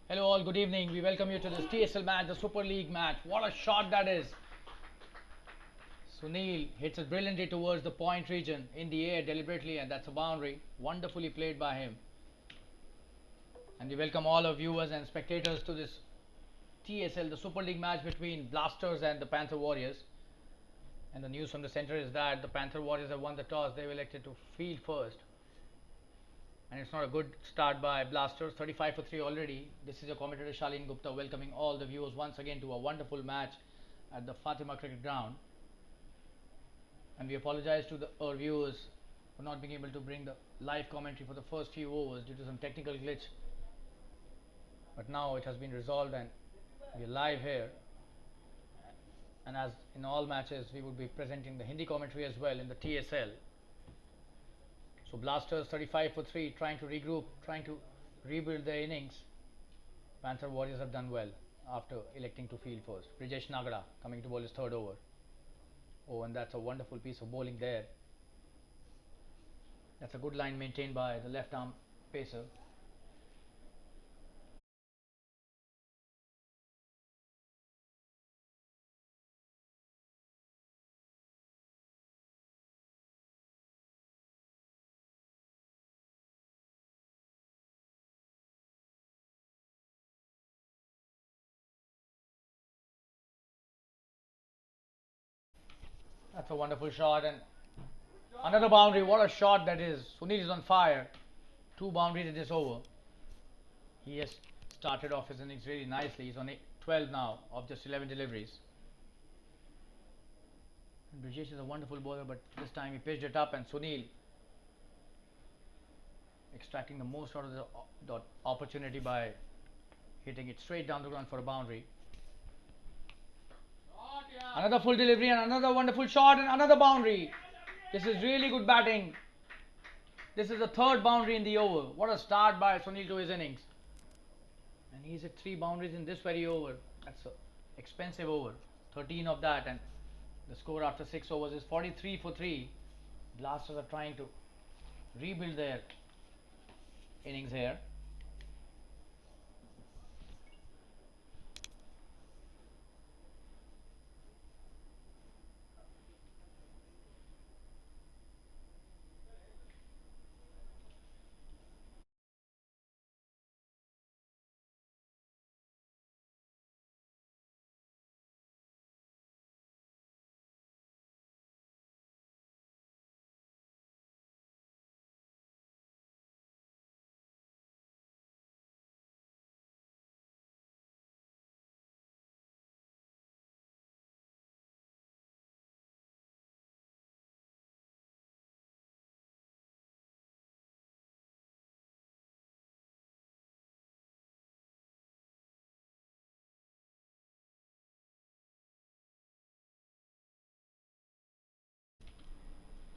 Hello all, good evening. We welcome you to this TSL match, the Super League match. What a shot that is. Sunil hits it brilliantly towards the point region in the air deliberately, and that's a boundary. Wonderfully played by him. And we welcome all our viewers and spectators to this TSL, the Super League match between Blasters and the Panther Warriors. And the news from the center is that the Panther Warriors have won the toss. They've elected to field first. And it's not a good start by Blasters, 35 for 3 already. This is your commentator Shalin Gupta welcoming all the viewers once again to a wonderful match at the Fatima Cricket Ground. And we apologize to our viewers for not being able to bring the live commentary for the first few overs due to some technical glitch. But now it has been resolved and we are live here. And as in all matches, we would be presenting the Hindi commentary as well in the TSL. So Blasters 35 for 3, trying to regroup, trying to rebuild their innings. Panther Warriors have done well after electing to field first. Brijesh Nagada coming to bowl his third over. Oh, and that's a wonderful piece of bowling there. That's a good line maintained by the left arm pacer. That's a wonderful shot and another boundary. What a shot that is. Sunil is on fire. 2 boundaries in this over. He has started off his innings really nicely. He's on 12 now of just 11 deliveries. And Brijesh is a wonderful bowler, but this time he pitched it up, and Sunil extracting the most out of the opportunity by hitting it straight down the ground for a boundary. Another full delivery and another wonderful shot and another boundary. This is really good batting. This is the third boundary in the over. What a start by Sunil to his innings. And he's hit 3 boundaries in this very over. That's an expensive over. 13 of that, and the score after 6 overs is 43 for 3. Blasters are trying to rebuild their innings here.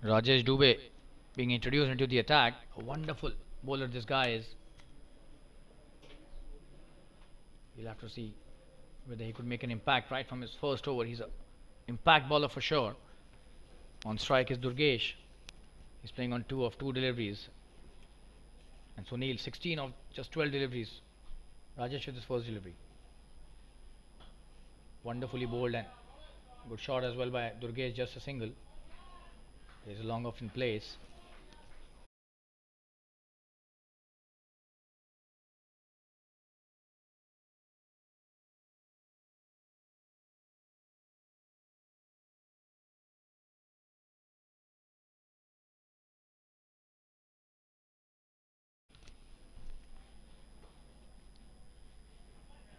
Rajesh Dubey being introduced into the attack. A wonderful bowler this guy is. We'll have to see whether he could make an impact right from his first over. He's an impact bowler for sure. On strike is Durgesh. He's playing on 2 of 2 deliveries. And Sunil 16 of just 12 deliveries. Rajesh with his first delivery. Wonderfully bowled and good shot as well by Durgesh, just a single. There's a long off in place.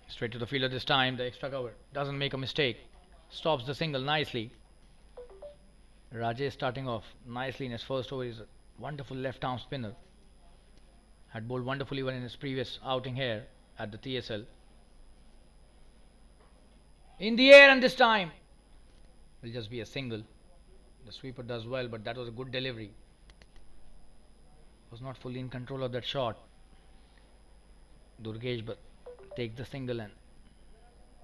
Straight to the fielder this time. The extra cover doesn't make a mistake. Stops the single nicely. Rajesh starting off nicely in his first over. He's a wonderful left arm spinner. Had bowled wonderfully well in his previous outing here at the TSL. In the air, and this time will just be a single. The sweeper does well, but that was a good delivery. Was not fully in control of that shot. Durgesh but takes the single and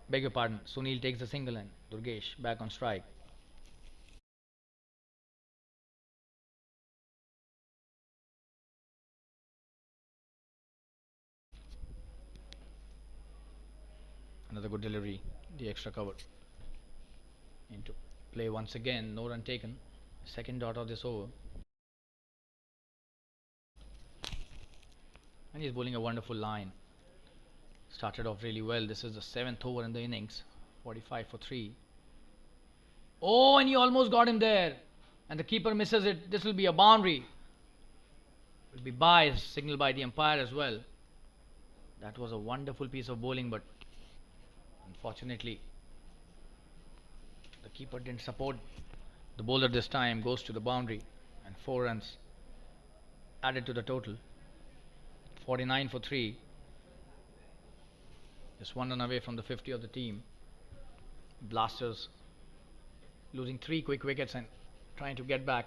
beg your pardon. Sunil takes the single and Durgesh back on strike. Another good delivery. The extra cover into play once again. No run taken. Second dot of this over. And he's bowling a wonderful line. Started off really well. This is the 7th over in the innings. 45 for 3. Oh, and he almost got him there. And the keeper misses it. This will be a boundary. Will be biased, signaled by the umpire as well. That was a wonderful piece of bowling, but unfortunately the keeper didn't support the bowler this time. Goes to the boundary, and 4 runs added to the total. 49 for 3. Just 1 run away from the 50 of the team. Blasters losing 3 quick wickets and trying to get back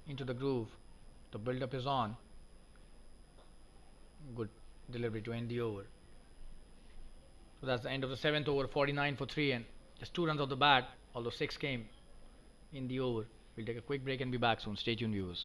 into the groove. The build-up is on. Good delivery to end the over. So that's the end of the 7th over. 49 for 3, and just 2 runs off the bat, although 6 came in the over. We'll take a quick break and be back soon. Stay tuned, viewers.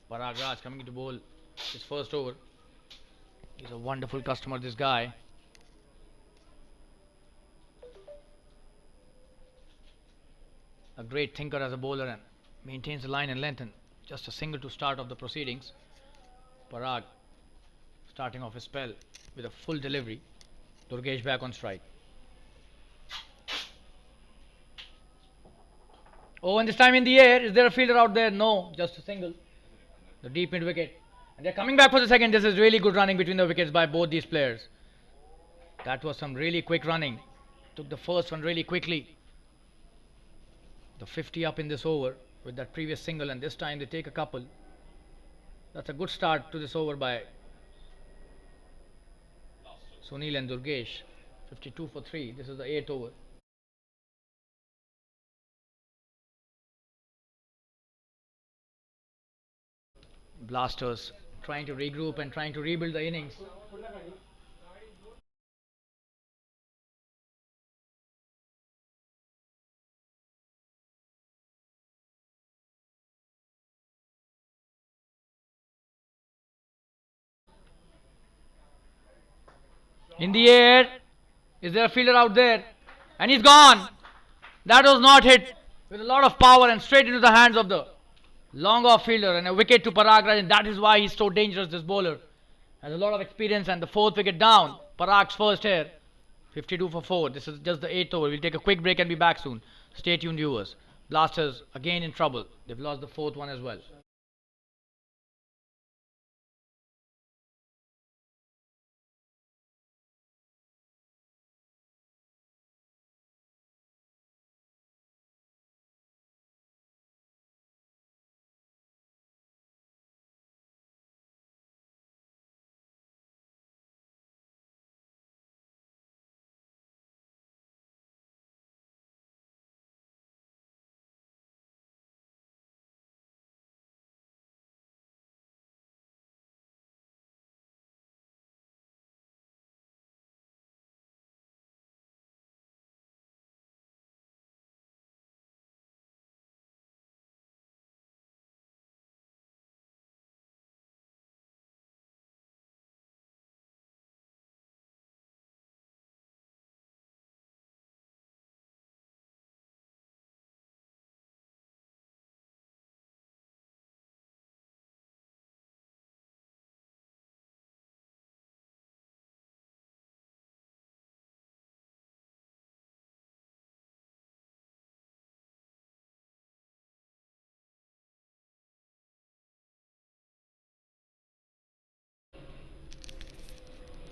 Parag Raj coming to bowl his first over. He's a wonderful customer, this guy. A great thinker as a bowler and maintains the line and length, and just a single to start off the proceedings. Parag starting off his spell with a full delivery. Durgesh back on strike. Oh, and this time in the air. Is there a fielder out there? No, just a single. The deep mid wicket. And they're coming back for the second. This is really good running between the wickets by both these players. That was some really quick running. Took the first one really quickly. The 50 up in this over with that previous single, and this time they take a couple. That's a good start to this over by Sunil and Durgesh. 52 for 3. This is the 8th over. Blasters trying to regroup and trying to rebuild the innings. In the air. Is there a fielder out there? And he's gone. That was not hit with a lot of power and straight into the hands of the long off fielder, and a wicket to Parag Raj, and that is why he's so dangerous, this bowler. Has a lot of experience, and the 4th wicket down. Parag's first here. 52 for 4. This is just the 8th over. We'll take a quick break and be back soon. Stay tuned, viewers. Blasters again in trouble. They've lost the 4th one as well.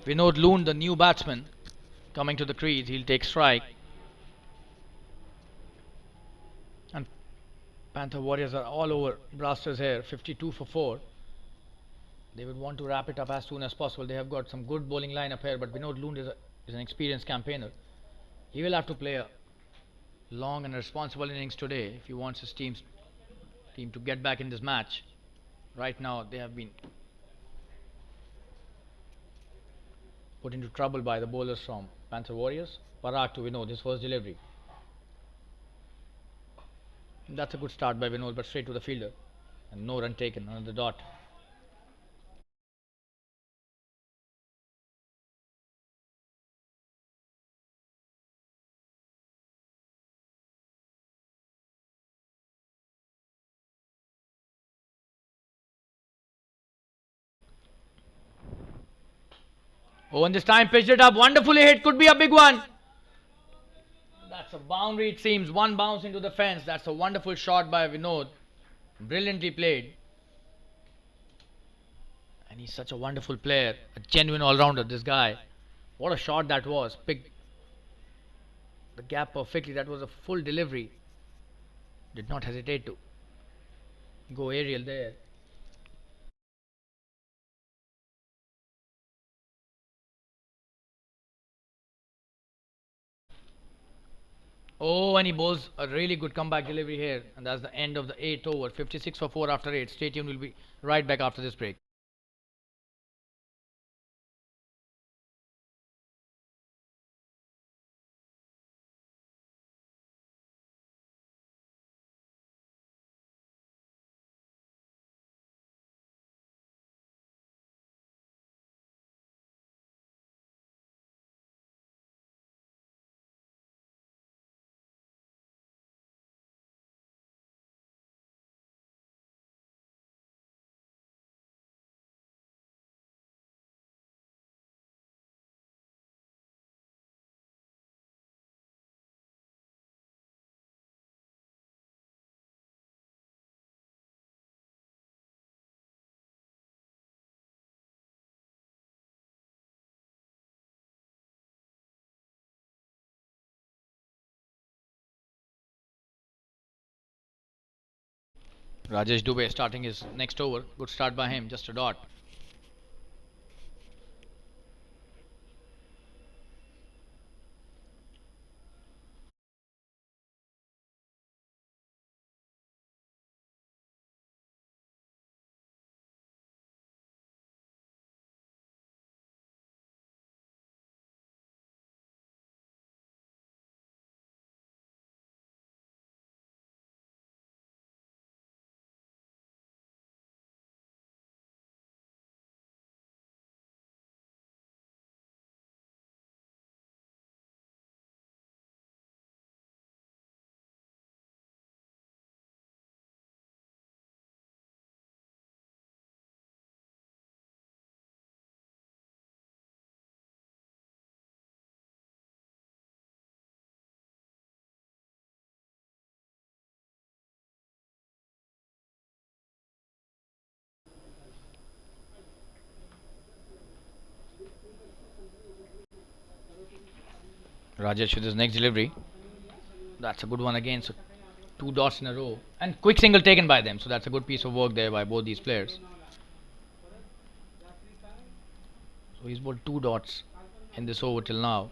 Vinod Loon, the new batsman, coming to the crease. He'll take strike. And Panther Warriors are all over Blasters here. 52 for 4. They would want to wrap it up as soon as possible. They have got some good bowling lineup here, but Vinod Loon is an experienced campaigner. He will have to play a long and responsible innings today if he wants his team to get back in this match. Right now, they have been put into trouble by the bowlers from Panther Warriors. Parag to Vinod, his first delivery. That's a good start by Vinod, but straight to the fielder. And no run taken on the dot. Oh, and this time pitched it up. Wonderfully hit. Could be a big one. That's a boundary, it seems. One bounce into the fence. That's a wonderful shot by Vinod. Brilliantly played. And he's such a wonderful player. A genuine all-rounder, this guy. What a shot that was. Picked the gap perfectly. That was a full delivery. Did not hesitate to go aerial there. Oh, and he bowls a really good comeback delivery here. And that's the end of the 8th over. 56 for 4 after 8. Stay tuned. We'll be right back after this break. Rajesh Dubey starting his next over. Good start by him. Just a dot. Rajesh with his next delivery. That's a good one again. So 2 dots in a row. And quick single taken by them. So that's a good piece of work there by both these players. So he's bowled 2 dots in this over till now.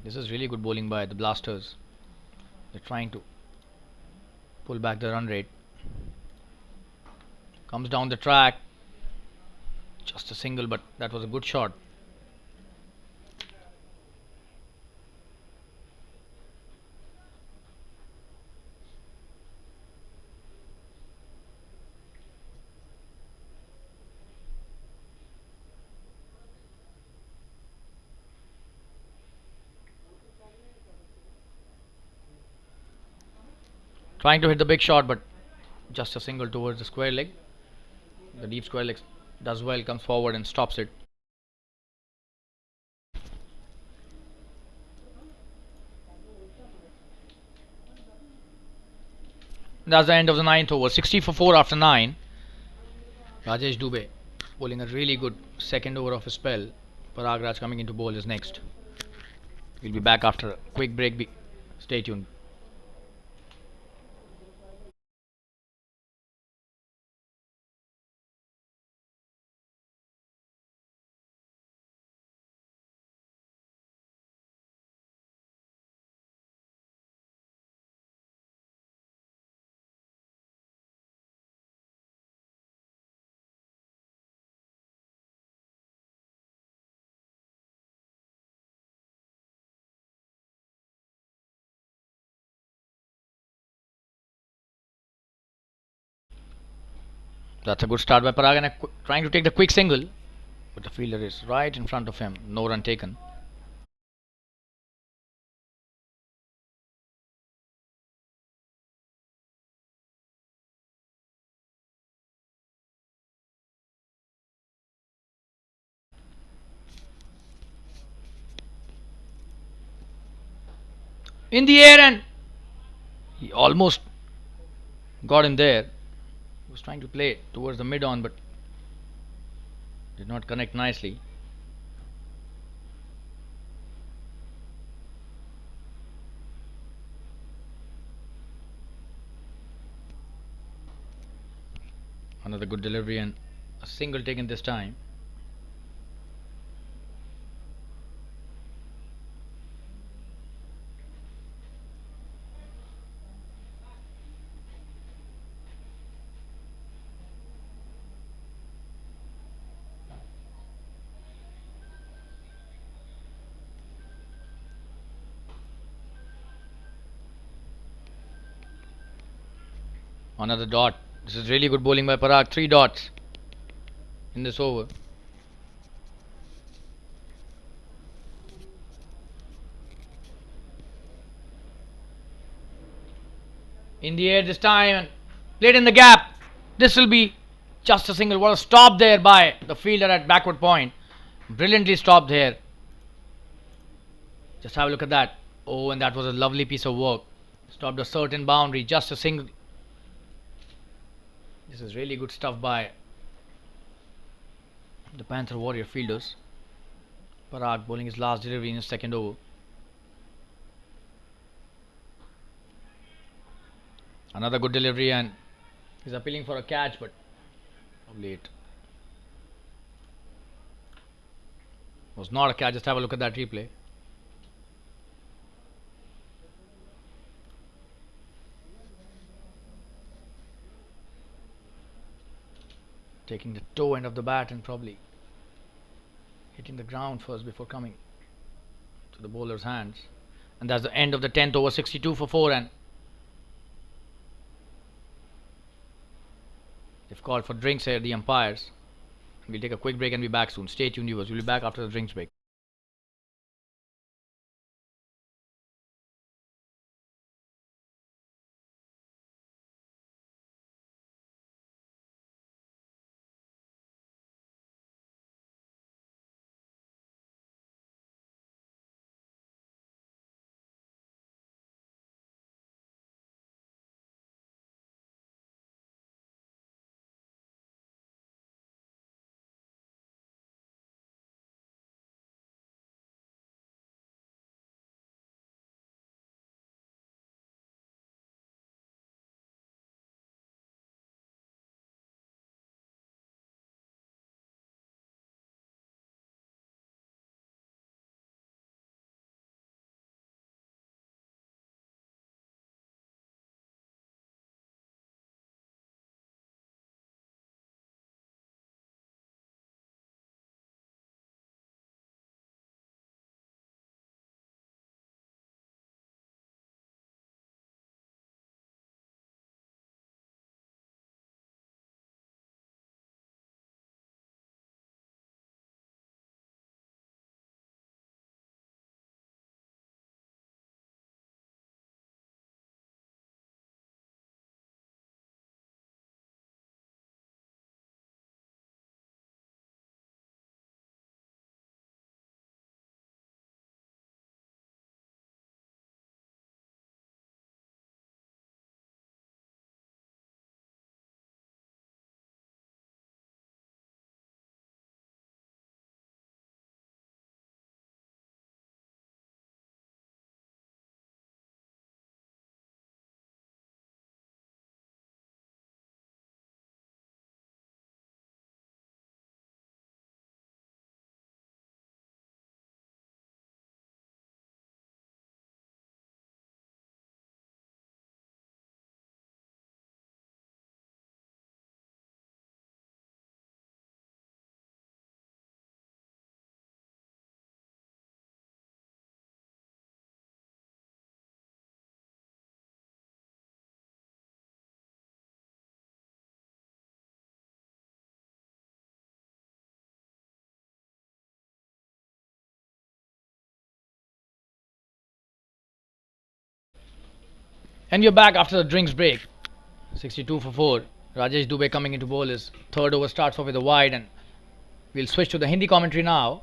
This is really good bowling by the Blasters. They're trying to pull back the run rate. Comes down the track. Just a single, but that was a good shot. Trying to hit the big shot, but just a single towards the square leg. The deep square leg does well, comes forward and stops it. That's the end of the 9th over. 60 for 4 after 9. Rajesh Dubey bowling a really good second over of a spell. Parag Raj coming into bowl is next. We'll be back after a quick break. Stay tuned. That's a good start by Parag and trying to take the quick single, but the fielder is right in front of him. No run taken. In the air, and he almost got in there. He was trying to play towards the mid on, but did not connect nicely. Another good delivery and a single taken this time. Another dot. This is really good bowling by Parag. 3 dots in this over. In the air this time and played in the gap. This will be just a single. What a stop there by the fielder at backward point. Brilliantly stopped here. Just have a look at that. Oh, and that was a lovely piece of work. Stopped a certain boundary. Just a single. This is really good stuff by the Panther Warrior fielders. Parag bowling his last delivery in his second over. Another good delivery and he's appealing for a catch, but late. Was not a catch. Just have a look at that replay. Taking the toe end of the bat and probably hitting the ground first before coming to the bowler's hands. And that's the end of the 10th over. 62 for 4, and they've called for drinks here, the umpires. We'll take a quick break and be back soon. Stay tuned, viewers. We'll be back after the drinks break. And you're back after the drinks break. 62 for 4. Rajesh Dubey coming into bowl. His third over starts off with a wide, and we'll switch to the Hindi commentary now.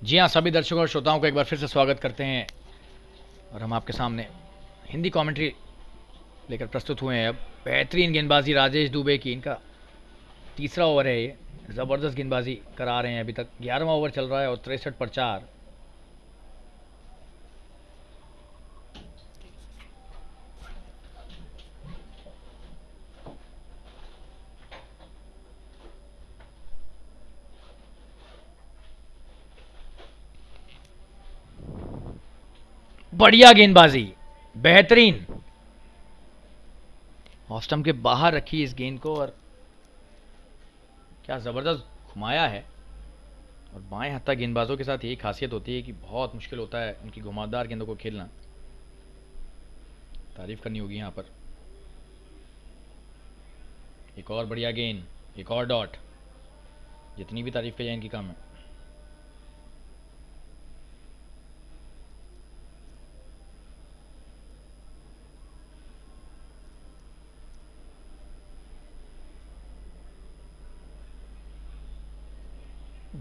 जी हाँ, सभी दर्शकों और श्रोताओं को एक बार फिर से स्वागत करते हैं और हम आपके सामने हिंदी कमेंट्री लेकर प्रस्तुत हुए हैं। अब बेहतरीन गेंदबाजी राजेश दुबे की, इनका तीसरा ओवर है ये, ज़बरदस्त गेंदबाजी करा रहे हैं। अभी तक 11वां ओवर चल रहा है और 63 पर 4। बढ़िया गेंदबाजी, बेहतरीन। ऑफ स्टंप के बाहर रखी इस गेंद को और क्या ज़बरदस्त घुमाया है। और बाएं हत्था गेंदबाजों के साथ यही खासियत होती है कि बहुत मुश्किल होता है उनकी घुमावदार गेंदों को खेलना। तारीफ करनी होगी यहाँ पर। एक और बढ़िया गेंद, एक और डॉट। जितनी भी तारीफ की जाए इनकी कम है।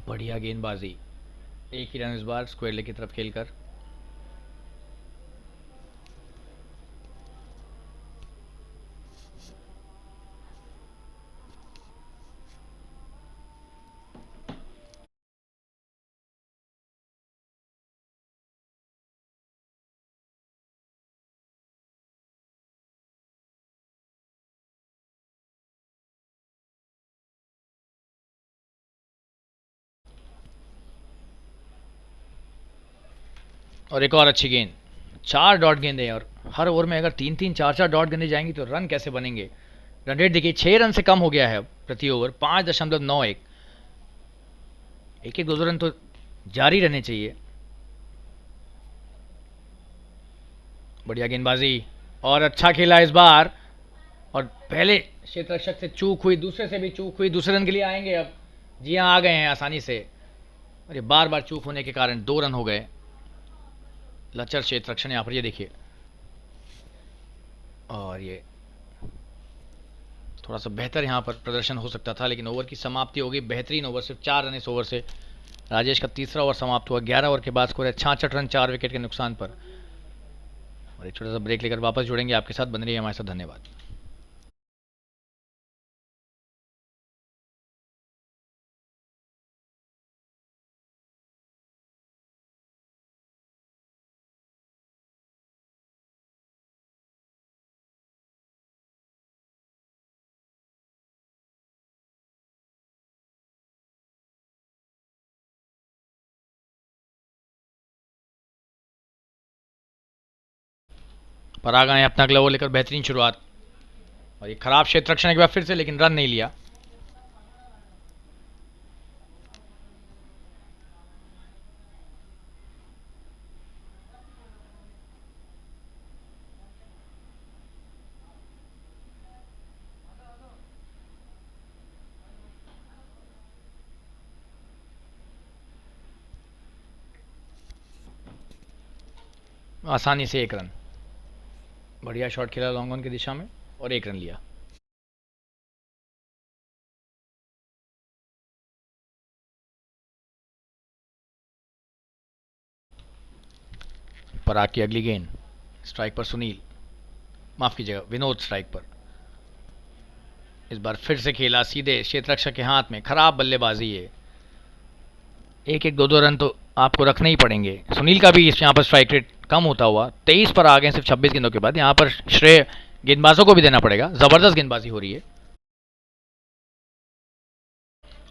बढ़िया गेंदबाजी, एक ही रन इस बार स्क्वायर लेग की तरफ खेलकर। और एक और अच्छी गेंद, 4 डॉट गेंदे। और हर ओवर में अगर 3-3, 4-4 डॉट गेंदे जाएंगी तो रन कैसे बनेंगे। रन रेट देखिए 6 रन से कम हो गया है प्रति ओवर, 5.91। एक एक 2 रन तो जारी रहने चाहिए। बढ़िया गेंदबाजी और अच्छा खेला इस बार। और पहले क्षेत्र रक्षक से चूक हुई, दूसरे से भी चूक हुई। दूसरे रन के लिए आएंगे अब। जी हाँ, आ गए हैं आसानी से। और ये बार बार चूक होने के कारण 2 रन हो गए। लचर क्षेत्र रक्षण यहाँ पर, ये देखिए। और ये थोड़ा सा बेहतर यहाँ पर प्रदर्शन हो सकता था, लेकिन ओवर की समाप्ति हो गई। बेहतरीन ओवर, सिर्फ 4 रन इस ओवर से। राजेश का तीसरा ओवर समाप्त हुआ। 11 ओवर के बाद स्कोर है 66 रन 4 विकेट के नुकसान पर। और एक छोटा सा ब्रेक लेकर वापस जुड़ेंगे आपके साथ। बन रही है हमारे साथ, धन्यवाद। पराग ने अपना अगला ओवर लेकर बेहतरीन शुरुआत। और ये खराब क्षेत्र रक्षण के बाद फिर से, लेकिन रन नहीं लिया। आसानी से 1 रन। बढ़िया शॉट खेला लॉन्ग ऑन की दिशा में और 1 रन लिया। पराग की अगली गेंद, स्ट्राइक पर सुनील, माफ कीजिएगा विनोद स्ट्राइक पर। इस बार फिर से खेला सीधे क्षेत्र रक्षक के हाथ में। खराब बल्लेबाजी है। एक एक 2-2 रन तो आपको रखने ही पड़ेंगे। सुनील का भी यहाँ पर स्ट्राइक रेट कम होता हुआ 23 पर आ गए सिर्फ 26 गेंदों के बाद। यहाँ पर श्रेय गेंदबाजों को भी देना पड़ेगा। जबरदस्त गेंदबाजी हो रही है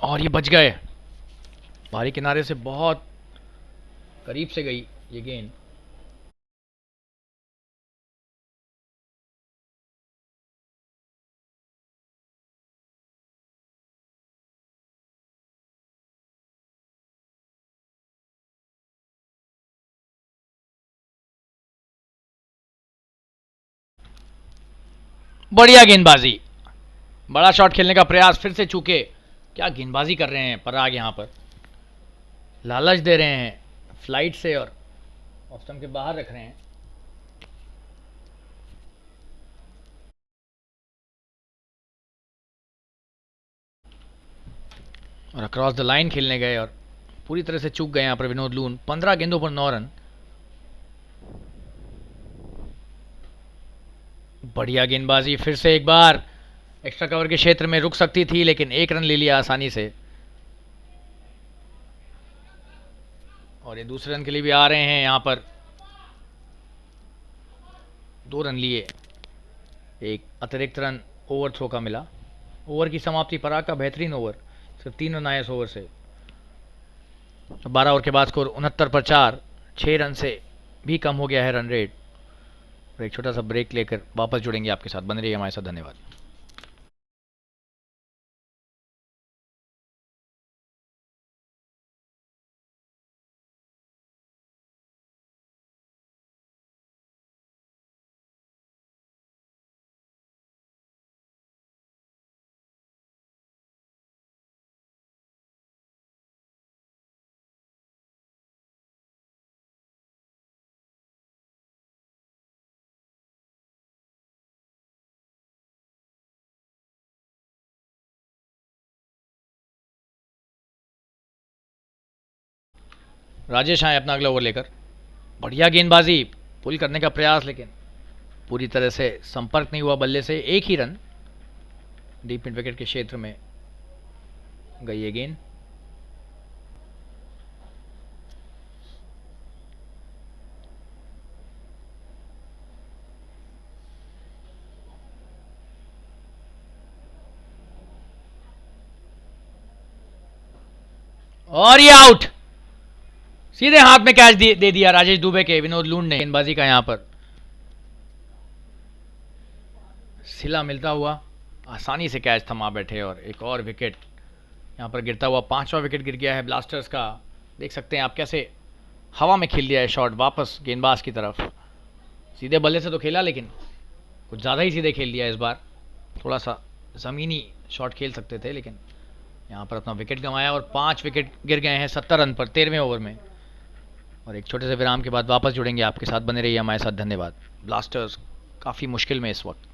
और ये बच गए। बाहरी किनारे से बहुत करीब से गई ये गेंद। बढ़िया गेंदबाजी, बड़ा शॉट खेलने का प्रयास, फिर से चूके। क्या गेंदबाजी कर रहे हैं पराग, यहाँ पर लालच दे रहे हैं फ्लाइट से और ऑफ स्टंप के बाहर रख रहे हैं। और अक्रॉस द लाइन खेलने गए और पूरी तरह से चूक गए यहाँ पर विनोद लून। 15 गेंदों पर 9 रन। बढ़िया गेंदबाजी, फिर से एक बार एक्स्ट्रा कवर के क्षेत्र में रुक सकती थी लेकिन 1 रन ले लिया आसानी से। और ये दूसरे रन के लिए भी आ रहे हैं यहाँ पर। 2 रन लिए, एक अतिरिक्त रन ओवर थ्रो का मिला। ओवर की समाप्ति पराग का बेहतरीन ओवर, सिर्फ 3 रन आए इस ओवर से। 12 ओवर के बाद स्कोर 69 पर 4, 6 रन से भी कम हो गया है रन रेट। और एक छोटा सा ब्रेक लेकर वापस जुड़ेंगे आपके साथ, बने रहिए हमारे साथ। धन्यवाद। राजेश आए अपना अगला ओवर लेकर। बढ़िया गेंदबाजी, पुल करने का प्रयास लेकिन पूरी तरह से संपर्क नहीं हुआ बल्ले से। 1 ही रन, डीप मिड विकेट के क्षेत्र में गई ये गेंद। और ये आउट, सीधे हाथ में कैच दे दिया राजेश दुबे के विनोद लून ने। गेंदबाजी का यहां पर सिला मिलता हुआ आसानी से कैच थमा बैठे और एक और विकेट यहां पर गिरता हुआ। 5वां विकेट गिर गया है ब्लास्टर्स का। देख सकते हैं आप कैसे हवा में खेल दिया है शॉट वापस गेंदबाज की तरफ। सीधे बल्ले से तो खेला लेकिन कुछ ज़्यादा ही सीधे खेल दिया इस बार। थोड़ा सा ज़मीनी शॉट खेल सकते थे लेकिन यहाँ पर अपना विकेट गंवाया। और 5 विकेट गिर गए हैं 70 रन पर 13वें ओवर में। और एक छोटे से विराम के बाद वापस जुड़ेंगे आपके साथ, बने रहिए हमारे साथ। धन्यवाद। ब्लास्टर्स काफ़ी मुश्किल में इस वक्त।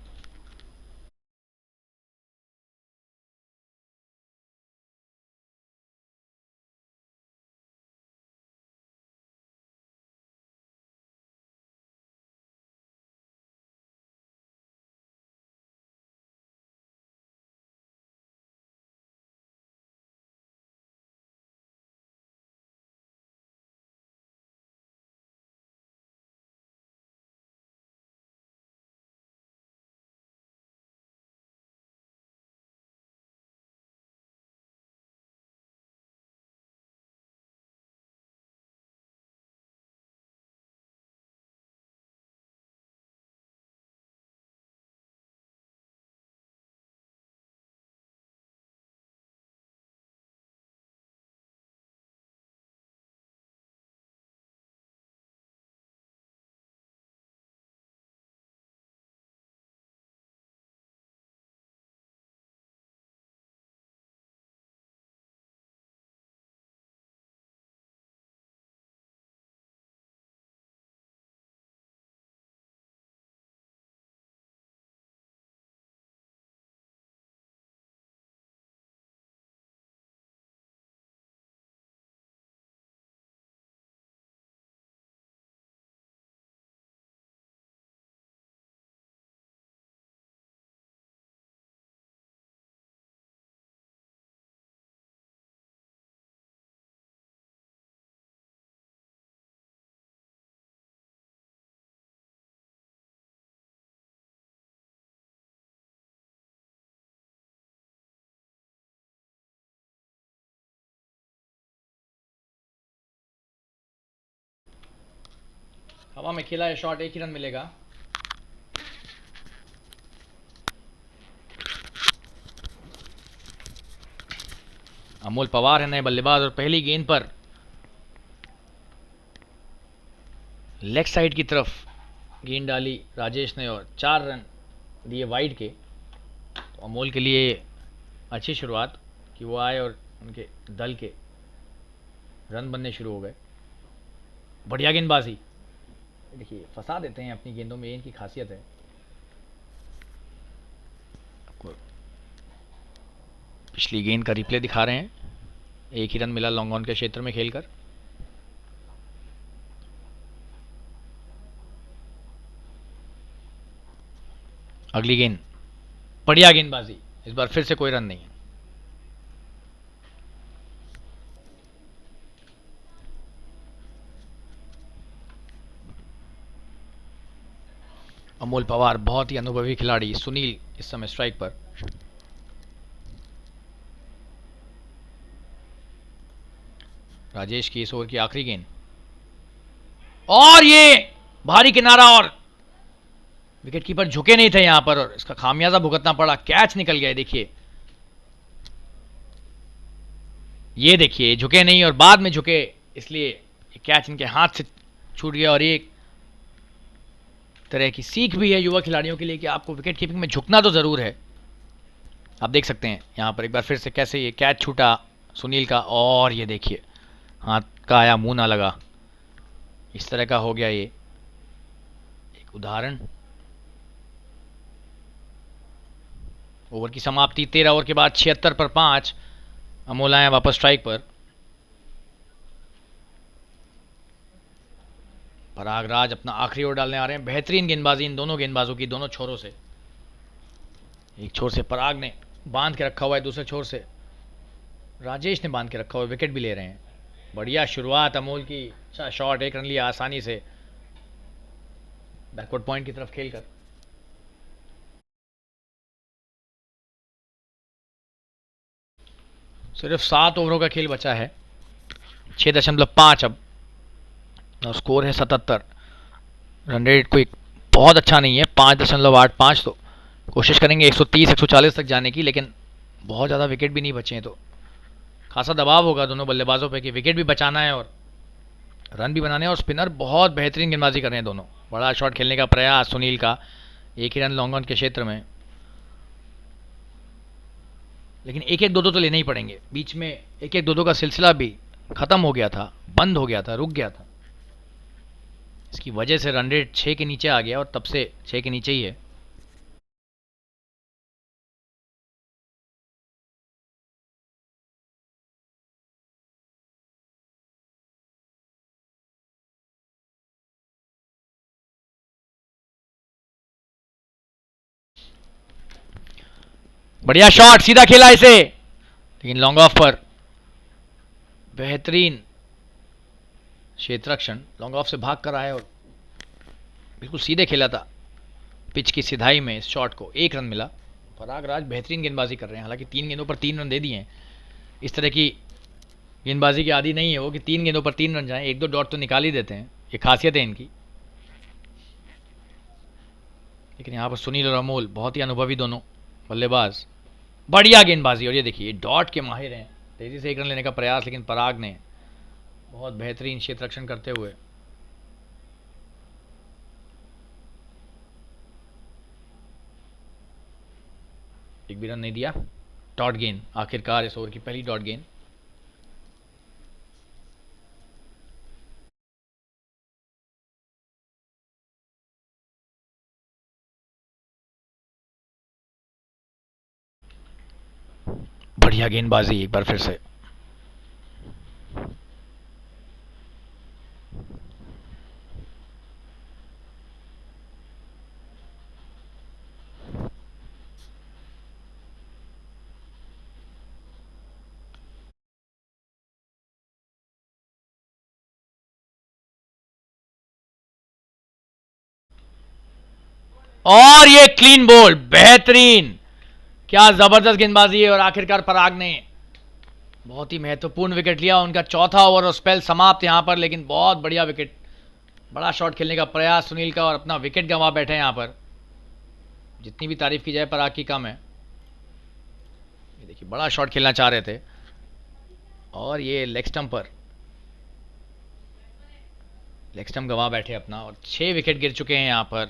हवा में खेला है शॉट, 1 ही रन मिलेगा। अमोल पवार है नए बल्लेबाज और पहली गेंद पर लेग साइड की तरफ गेंद डाली राजेश ने और 4 रन दिए वाइड के। तो अमोल के लिए अच्छी शुरुआत कि वो आए और उनके दल के रन बनने शुरू हो गए। बढ़िया गेंदबाजी, देखिए फंसा देते हैं अपनी गेंदों में, ये इनकी खासियत है। आपको पिछली गेंद का रिप्ले दिखा रहे हैं। एक ही रन मिला लॉन्ग ऑन के क्षेत्र में खेलकर। अगली गेंद, बढ़िया गेंदबाजी, इस बार फिर से कोई रन नहीं है। अमोल पवार बहुत ही अनुभवी खिलाड़ी, सुनील इस समय स्ट्राइक पर। राजेश की इस ओवर की आखिरी गेंद, और ये भारी किनारा, और विकेट कीपर झुके नहीं थे यहां पर और इसका खामियाजा भुगतना पड़ा। कैच निकल गया। देखिए ये देखिए, झुके नहीं और बाद में झुके, इसलिए कैच इनके हाथ से छूट गया। और एक तरह की सीख भी है युवा खिलाड़ियों के लिए कि आपको विकेट कीपिंग में झुकना तो जरूर है। आप देख सकते हैं यहां पर एक बार फिर से कैसे ये कैच छूटा सुनील का, और ये देखिए हाथ का आया, मुंह ना लगा, इस तरह का हो गया ये एक उदाहरण। ओवर की समाप्ति 13 ओवर के बाद 76 पर 5। अमोल आए वापस स्ट्राइक पर। परागराज अपना आखिरी ओवर डालने आ रहे हैं। बेहतरीन गेंदबाजी इन दोनों गेंदबाजों की, दोनों छोरों से। एक छोर से पराग ने बांध के रखा हुआ है, दूसरे छोर से राजेश ने बांध के रखा हुआ है, विकेट भी ले रहे हैं। बढ़िया शुरुआत अमोल की, अच्छा शॉट, एक रन लिया आसानी से बैकवर्ड पॉइंट की तरफ खेलकर। सिर्फ 7 ओवरों का खेल बचा है, 6.5 अब और स्कोर है 77। रन रेट कोई बहुत अच्छा नहीं है, 5.85। तो कोशिश करेंगे 130 140 तक जाने की, लेकिन बहुत ज़्यादा विकेट भी नहीं बचे हैं तो खासा दबाव होगा दोनों बल्लेबाजों पे कि विकेट भी बचाना है और रन भी बनाने हैं। और स्पिनर बहुत बेहतरीन गेंदबाजी कर रहे हैं दोनों। बड़ा शॉट खेलने का प्रयास सुनील का, एक ही रन लॉन्ग ऑन के क्षेत्र में, लेकिन 1-1 2-2 तो लेने ही पड़ेंगे। बीच में 1-1 2-2 का सिलसिला भी खत्म हो गया था, बंद हो गया था, रुक गया था। इसकी वजह से रन रेट 6 के नीचे आ गया और तब से 6 के नीचे ही है। बढ़िया शॉट, सीधा खेला इसे, लेकिन लॉन्ग ऑफ पर बेहतरीन क्षेत्ररक्षण, लॉन्ग ऑफ से भाग कर आए और बिल्कुल सीधे खेला था पिच की सिधाई में इस शॉट को। 1 रन मिला। परागराज बेहतरीन गेंदबाजी कर रहे हैं, हालांकि 3 गेंदों पर 3 रन दे दिए हैं। इस तरह की गेंदबाजी की आदी नहीं है वो कि 3 गेंदों पर 3 रन जाएं, 1-2 डॉट तो निकाल ही देते हैं, ये खासियत है इनकी। लेकिन यहाँ पर सुनील और अमोल बहुत ही अनुभवी दोनों बल्लेबाज, बढ़िया गेंदबाजी। और ये देखिए डॉट के माहिर हैं, तेजी से 1 रन लेने का प्रयास, लेकिन पराग ने बहुत बेहतरीन क्षेत्ररक्षण करते हुए एक भी रन नहीं दिया। डॉट गेंद, आखिरकार इस ओवर की पहली डॉट गेंद। बढ़िया गेंदबाजी एक बार फिर से। और ये क्लीन बोल्ड, बेहतरीन, क्या जबरदस्त गेंदबाजी है। और आखिरकार पराग ने बहुत ही महत्वपूर्ण विकेट लिया। उनका चौथा ओवर और स्पेल समाप्त यहां पर, लेकिन बहुत बढ़िया विकेट, बड़ा शॉट खेलने का प्रयास सुनील का और अपना विकेट गंवा बैठे यहां पर। जितनी भी तारीफ की जाए पराग की कम है। ये देखिए बड़ा शॉट खेलना चाह रहे थे और ये लेग स्टंप गंवा बैठे अपना। और 6 विकेट गिर चुके हैं यहां पर,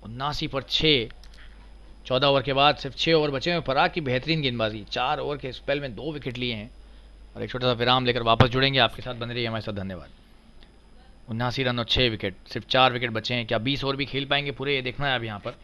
79 पर 6। 14 ओवर के बाद सिर्फ 6 ओवर बचे हैं। पराग की बेहतरीन गेंदबाजी, 4 ओवर के स्पेल में 2 विकेट लिए हैं। और एक छोटा सा विराम लेकर वापस जुड़ेंगे, आपके साथ बने रहिए हमारे साथ। धन्यवाद। 79 रन और 6 विकेट, सिर्फ 4 विकेट बचे हैं। क्या 20 ओवर भी खेल पाएंगे पूरे, ये देखना है अब यहाँ पर।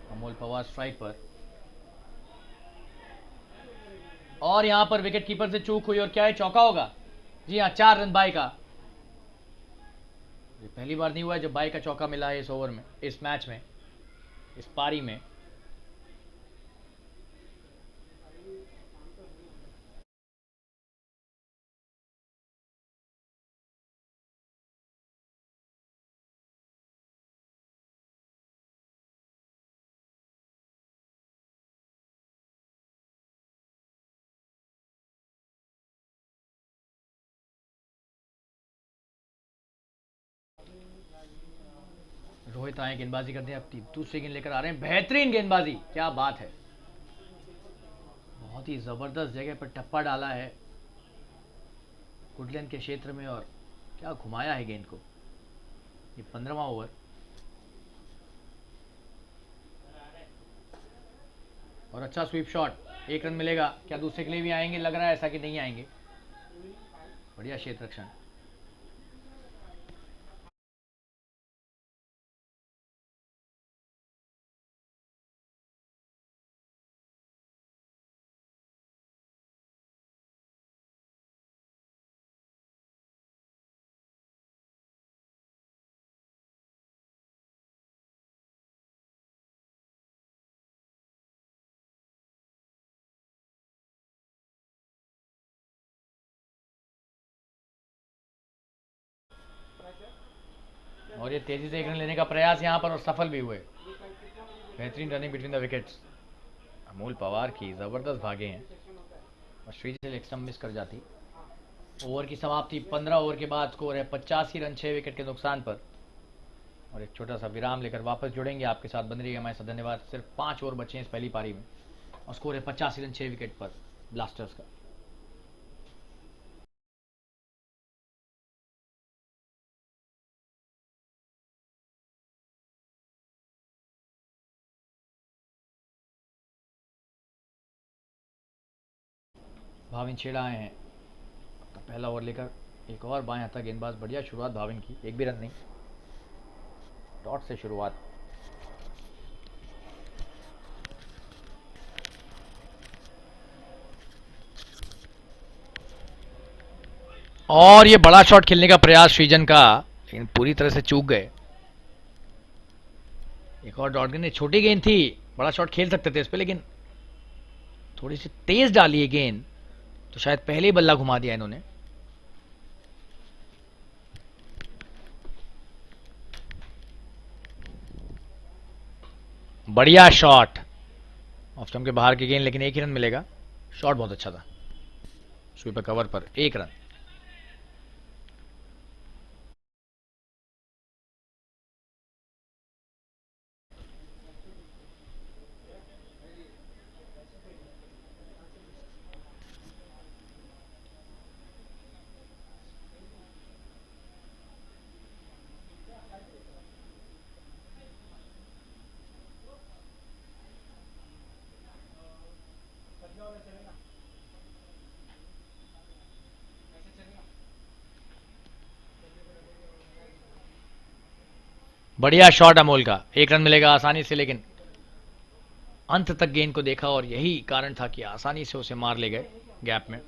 अमोल पवार स्ट्राइक पर, और यहां पर विकेट कीपर से चूक हुई और क्या है, चौका होगा। जी हाँ, 4 रन बाई का। ये पहली बार नहीं हुआ है जब बाई का चौका मिला है इस ओवर में, इस मैच में, इस पारी में। रोहित आए गेंदबाजी करते हैं, अब दूसरी गेंद लेकर आ रहे हैं। बेहतरीन गेंदबाजी, क्या बात है। बहुत ही जबरदस्त जगह पर टप्पा डाला है वुडलैंड के क्षेत्र में, और क्या घुमाया है गेंद को। ये 15वां ओवर, और अच्छा स्वीप शॉट, 1 रन मिलेगा। क्या दूसरे के लिए भी आएंगे, लग रहा है ऐसा कि नहीं आएंगे। बढ़िया क्षेत्र रक्षण। और ये तेजी से 1 रन लेने का प्रयास यहां पर, और सफल भी हुए। बेहतरीन running between the wickets. Amol Pawar की जबरदस्त भागे हैं, और श्रीजल एक स्टंप मिस कर जाती। ओवर की समाप्ति, 15 ओवर के बाद स्कोर है 85 रन 6 विकेट के नुकसान पर। और एक छोटा सा विराम लेकर वापस जुड़ेंगे, आपके साथ बन रही है हमारे साथ। धन्यवाद। सिर्फ 5 ओवर बचे हैं इस पहली पारी में, और स्कोर है 85 रन 6 विकेट पर ब्लास्टर्स का। भाविन छेड़ा आए हैं, तो पहला ओवर लेकर एक और बाएं हाथा गेंदबाज। बढ़िया शुरुआत भाविन की, एक भी रन नहीं, डॉट से शुरुआत। और ये बड़ा शॉट खेलने का प्रयास श्रीजन का, लेकिन पूरी तरह से चूक गए। एक और डॉट गेंद, छोटी गेंद थी, बड़ा शॉट खेल सकते थे इस पे, लेकिन थोड़ी सी तेज डाली है गेंद, तो शायद पहले ही बल्ला घुमा दिया इन्होंने। बढ़िया शॉट, ऑफ स्टंप के बाहर की गेंद, लेकिन 1 ही रन मिलेगा। शॉट बहुत अच्छा था, स्वीपर कवर पर 1 रन। बढ़िया शॉट अमोल का, 1 रन मिलेगा आसानी से, लेकिन अंत तक गेंद को देखा और यही कारण था कि आसानी से उसे मार ले गए गैप में।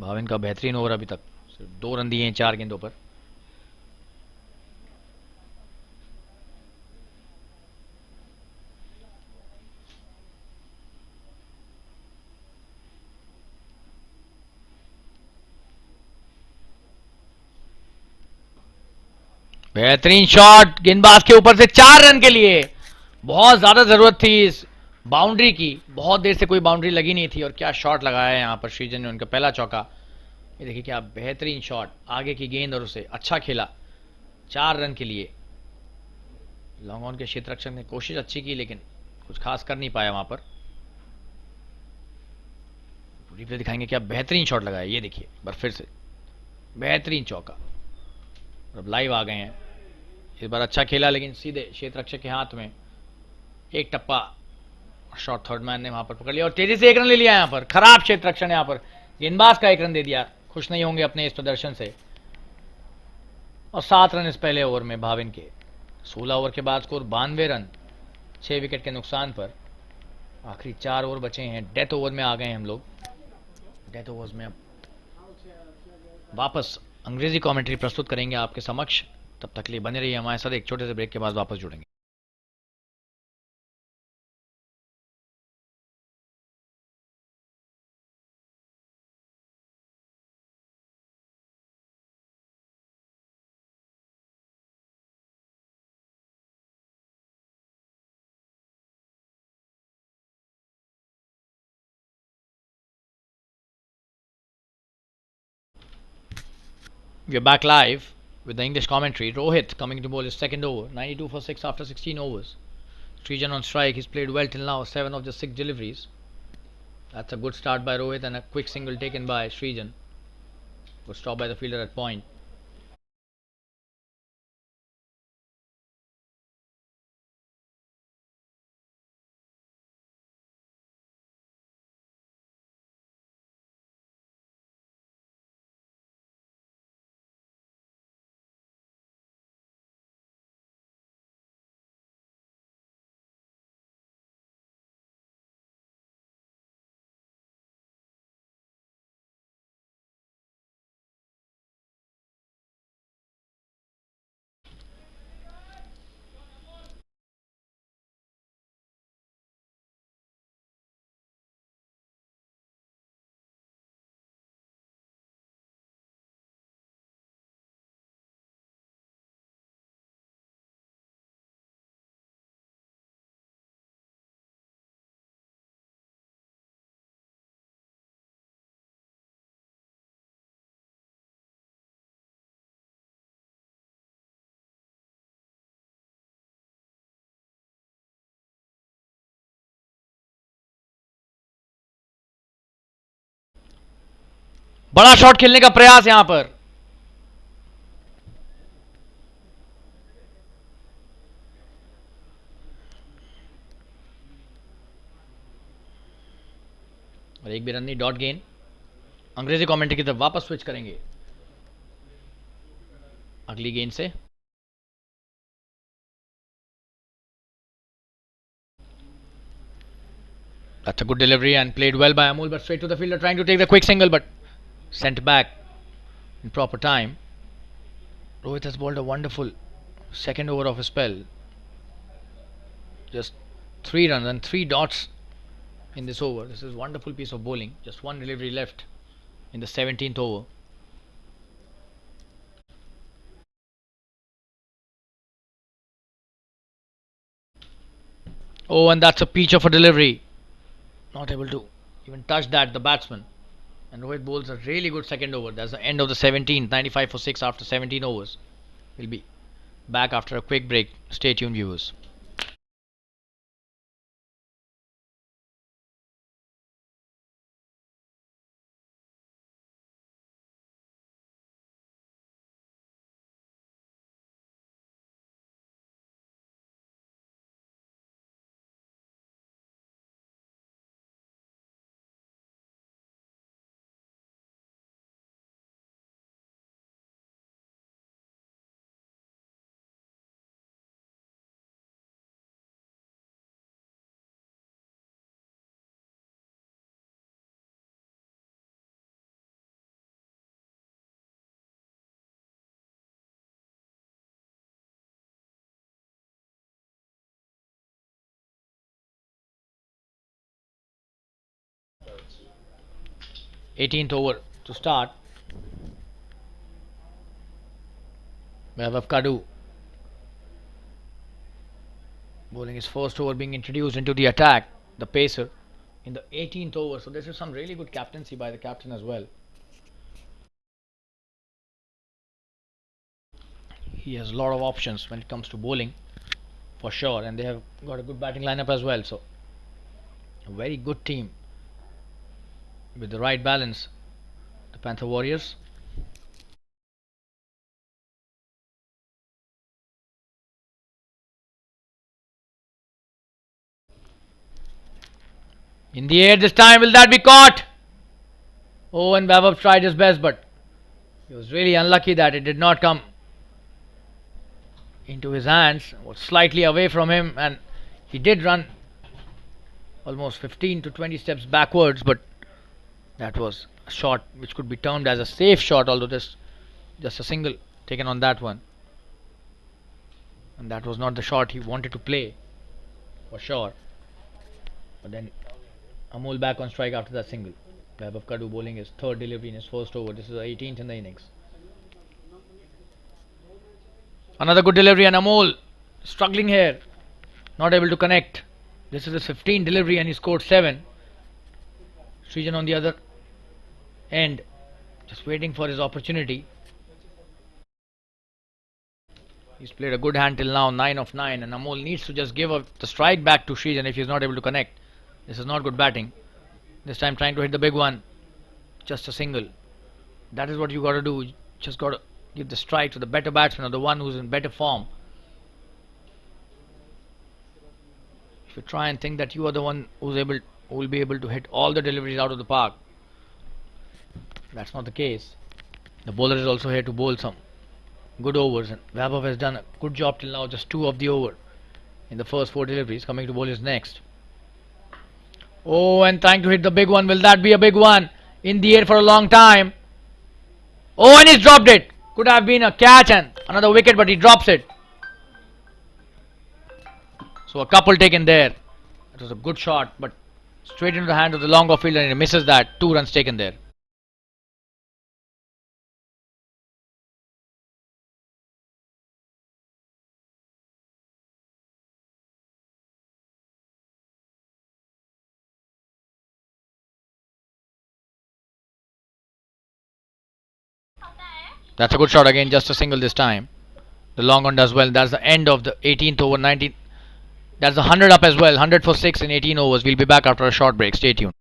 भाविन का बेहतरीन ओवर अभी तक, सिर्फ 2 रन दिए हैं 4 गेंदों पर। बेहतरीन शॉट गेंदबाज के ऊपर से 4 रन के लिए। बहुत ज्यादा जरूरत थी इस बाउंड्री की, बहुत देर से कोई बाउंड्री लगी नहीं थी और क्या शॉट लगाया है यहां पर सृजन ने, उनका पहला चौका। ये देखिए क्या बेहतरीन शॉट, आगे की गेंद और उसे अच्छा खेला 4 रन के लिए। लॉन्ग ऑन के क्षेत्र रक्षक ने कोशिश अच्छी की लेकिन कुछ खास कर नहीं पाया वहां पर। रिप्ले दिखाएंगे क्या बेहतरीन शॉट लगाया, ये देखिए एक बार फिर से बेहतरीन चौका। अब लाइव आ गए हैं, इस बार अच्छा खेला लेकिन सीधे क्षेत्र रक्षक के हाथ में एक टप्पा शॉट थर्ड मैन ने वहां पर पकड़ लिया और तेजी से 1 रन ले लिया। यहां पर खराब क्षेत्र रक्षक ने यहां पर गेंदबाज का 1 रन दे दिया, खुश नहीं होंगे अपने इस प्रदर्शन से। और 7 रन इस पहले ओवर में भाविन के। 16 ओवर के बाद स्कोर 92 रन, 6 विकेट के नुकसान पर। आखिरी 4 ओवर बचे हैं, डेथ ओवर में आ गए हैं हम लोग। डेथ ओवर्स में अब वापस अंग्रेजी कमेंट्री प्रस्तुत करेंगे आपके समक्ष, तब तक के लिए बने रहिए हमारे साथ। एक छोटे से ब्रेक के बाद वापस जुड़ेंगे। We're back live with the English commentary. Rohit coming to bowl his second over, 92 for 6 after 16 overs. Srijan on strike, he's played well till now, 7 of the 6 deliveries. That's a good start by Rohit and a quick single taken by Srijan. Good stop by the fielder at point. बड़ा shot खेलने का प्रयास यहां पर, और एक भी run नहीं, डॉट गेन। अंग्रेजी कमेंट्री की तरफ वापस स्विच करेंगे अगली गेंद से। That's a good delivery and played well by Amol, but straight to the fielder trying to take the quick single, but sent back in proper time. Rohit has bowled a wonderful second over of his spell. Just 3 runs and 3 dots in this over. This is a wonderful piece of bowling. Just one delivery left in the 17th over. Oh, and that's a peach of a delivery. Not able to even touch that, the batsman. And Rohit bowls a really good second over. That's the end of the 17th, 95 for 6 after 17 overs. We'll be back after a quick break. Stay tuned, viewers. 18th over to start. Vaibhav Kadu bowling his first over, being introduced into the attack, the pacer, in the 18th over. So this is some really good captaincy by the captain as well. He has a lot of options when it comes to bowling, for sure, and they have got a good batting lineup as well. So a very good team with the right balance, the Panther Warriors. In the air this time, will that be caught? Oh, and Vaibhav tried his best, but he was really unlucky that it did not come into his hands. Was slightly away from him, and he did run almost 15 to 20 steps backwards, but that was a shot which could be termed as a safe shot, although this just a single taken on that one, and that was not the shot he wanted to play, for sure. But then Amol back on strike after that single. Vaibhav Kadu bowling his third delivery in his first over. This is the 18th in the innings. Another good delivery, and Amol struggling here, not able to connect. This is his 15th delivery and he scored 7. Srijan on the other end, just waiting for his opportunity. He's played a good hand till now, 9 of 9, and Amol needs to just give the strike back to Srijan if he's not able to connect. This is not good batting. This time trying to hit the big one, just a single. That is what you got to do. You just got to give the strike to the better batsman, or the one who's in better form. If you try and think that you are the one who will be able to hit all the deliveries out of the park, that's not the case. The bowler is also here to bowl some good overs, and Vaibhav has done a good job till now. Just 2 of the over in the first 4 deliveries. Coming to bowl his next. Oh, and trying to hit the big one. Will that be a big one? In the air for a long time. Oh, and he's dropped it. Could have been a catch and another wicket, but he drops it. So a couple taken there. It was a good shot, but straight into the hand of the long off fielder, and he misses that. 2 runs taken there. That's a good shot again, just a single this time. The long one does well. That's the end of the 18th over. 19. That's the 100 up as well. 100 for 6 in 18 overs. We'll be back after a short break. Stay tuned.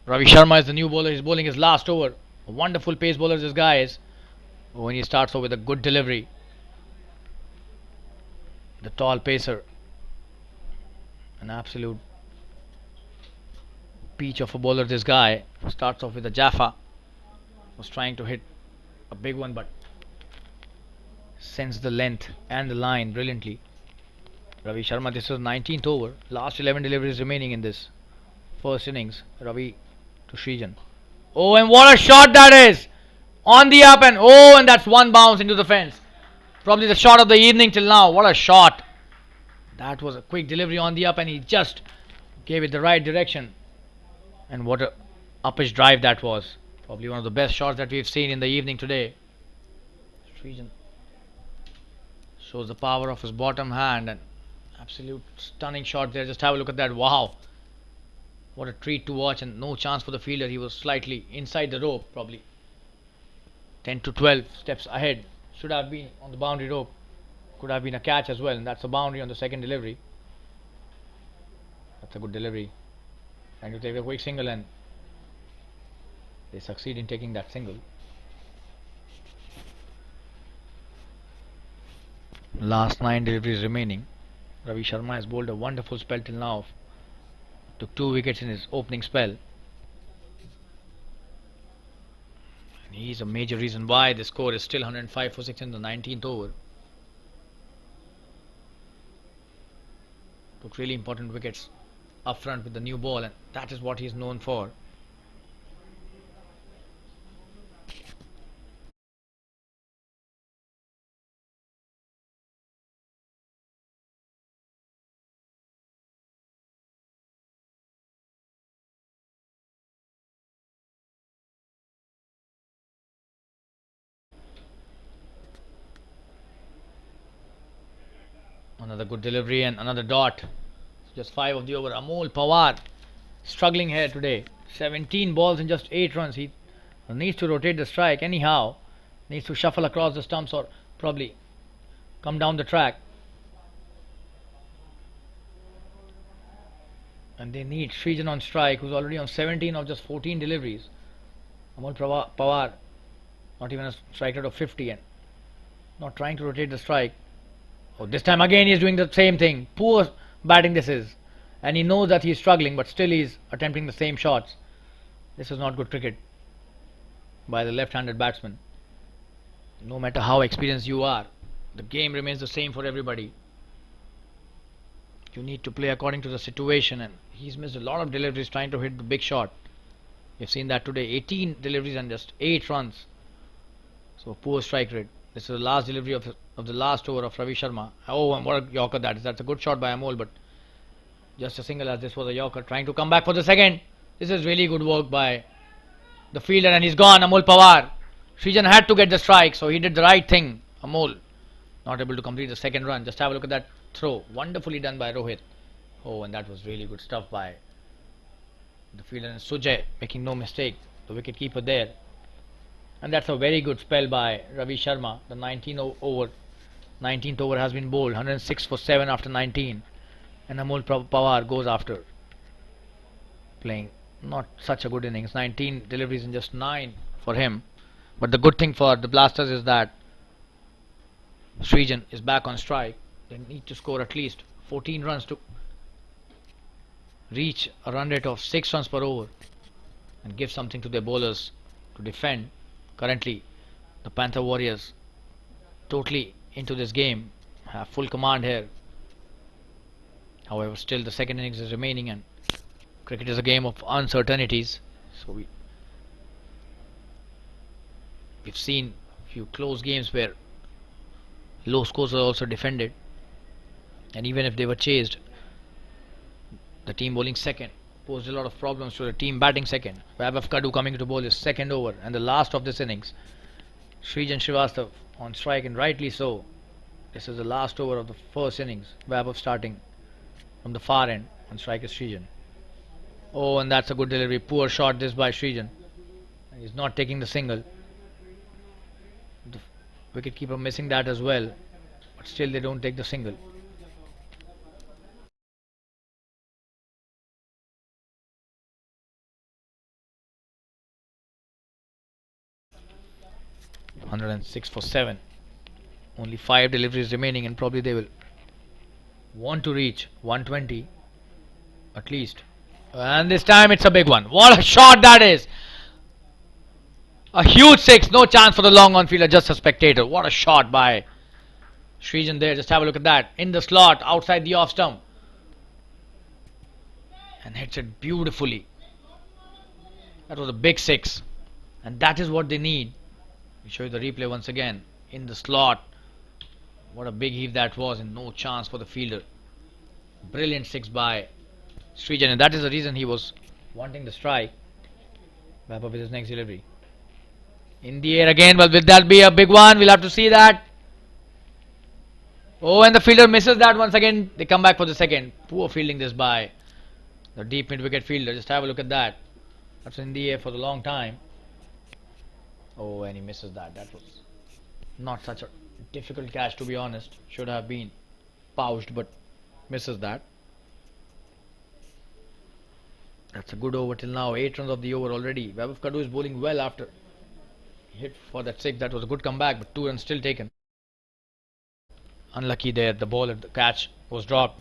Ravi Sharma is the new bowler. He's bowling his last over. A wonderful pace bowler this guy is. When he starts off with a good delivery. The tall pacer. An absolute peach of a bowler this guy. Starts off with a Jaffa. Was trying to hit a big one, but sends the length and the line brilliantly. Ravi Sharma, this is 19th over. Last 11 deliveries remaining in this first innings. Ravi to Srijan. Oh, and what a shot that is! On the up, and oh, and that's one bounce into the fence. Probably the shot of the evening till now. What a shot! That was a quick delivery on the up, and he just gave it the right direction. And what a uppish drive that was. Probably one of the best shots that we've seen in the evening today. Srijan Shows the power of his bottom hand, and absolute stunning shot there. Just have a look at that. Wow. What a treat to watch, and no chance for the fielder. He was slightly inside the rope, probably 10 to 12 steps ahead. Should have been on the boundary rope. Could have been a catch as well, and that's a boundary on the second delivery. That's a good delivery. Trying to take a quick single, and they succeed in taking that single. Last 9 deliveries remaining. Ravi Sharma has bowled a wonderful spell till now. Took 2 wickets in his opening spell. And he's a major reason why the score is still 105 for 6 in the 19th over. Took really important wickets up front with the new ball, and that is what he's known for. Another good delivery and another dot. Just 5 of the over. Amol Pawar struggling here today. 17 balls and just 8 runs. He needs to rotate the strike anyhow. Needs to shuffle across the stumps or probably come down the track. And they need Srijan on strike, who's already on 17 of just 14 deliveries. Amol Pawar not even a strike rate of 50 and not trying to rotate the strike. Oh, this time again he is doing the same thing. Poor batting this is. And he knows that he is struggling, but still he is attempting the same shots. This is not good cricket by the left-handed batsman. No matter how experienced you are, the game remains the same for everybody. You need to play according to the situation, and he's missed a lot of deliveries trying to hit the big shot. You've seen that today. 18 deliveries and just 8 runs. So poor strike rate. This is the last delivery of the last over of Ravi Sharma. Oh, and what a yorker that is. That's a good shot by Amol, but just a single, as this was a yorker. Trying to come back for the second. This is really good work by the fielder, and he's gone. Amol Pawar. Srijan had to get the strike, so he did the right thing. Amol not able to complete the second run. Just have a look at that throw. Wonderfully done by Rohit. Oh, and that was really good stuff by the fielder, and Sujay making no mistake. The wicket keeper there. And that's a very good spell by Ravi Sharma. The 19th over has been bowled. 106 for 7 after 19. And Amol Pawar goes after playing not such a good innings. 19 deliveries in just 9 for him. But the good thing for the Blasters is that Srijan is back on strike. They need to score at least 14 runs to reach a run rate of 6 runs per over and give something to their bowlers to defend. Currently, the Panther Warriors totally into this game, have full command here. However, still the second innings is remaining, and cricket is a game of uncertainties. So we've seen a few close games where low scores are also defended, and even if they were chased, the team bowling second posed a lot of problems to the team batting second. Vaibhav Kadu coming to bowl his second over and the last of this innings. Srijan Srivastav on strike, and rightly so. This is the last over of the first innings. Vaibhav starting from the far end. On strike is Srijan. Oh, and that's a good delivery. Poor shot this by Srijan. He's not taking the single. The wicketkeeper missing that as well. But still they don't take the single. (106 for 7). Only 5 deliveries remaining, and probably they will want to reach 120 at least. And this time it's a big one. What a shot that is! A huge 6. No chance for the long on fielder, just a spectator. What a shot by Srijan there. Just have a look at that. In the slot, outside the off stump. And hits it beautifully. That was a big 6. And that is what they need. We show you the replay once again. In the slot. What a big heave that was, and no chance for the fielder. Brilliant 6 by Srijan, and that is the reason he was wanting the strike. Vaibhav with his next delivery. In the air again, but will that be a big one? We'll have to see that. Oh, and the fielder misses that once again. They come back for the second. Poor fielding this by the deep mid wicket fielder. Just have a look at that. That's in the air for a long time. Oh, and he misses that. That was not such a difficult catch, to be honest. Should have been pouched, but misses that. That's a good over till now. 8 runs of the over already. Vaibhav Kadu is bowling well after hit for that 6. That was a good comeback, but 2 runs still taken. Unlucky there. The ball at the catch was dropped.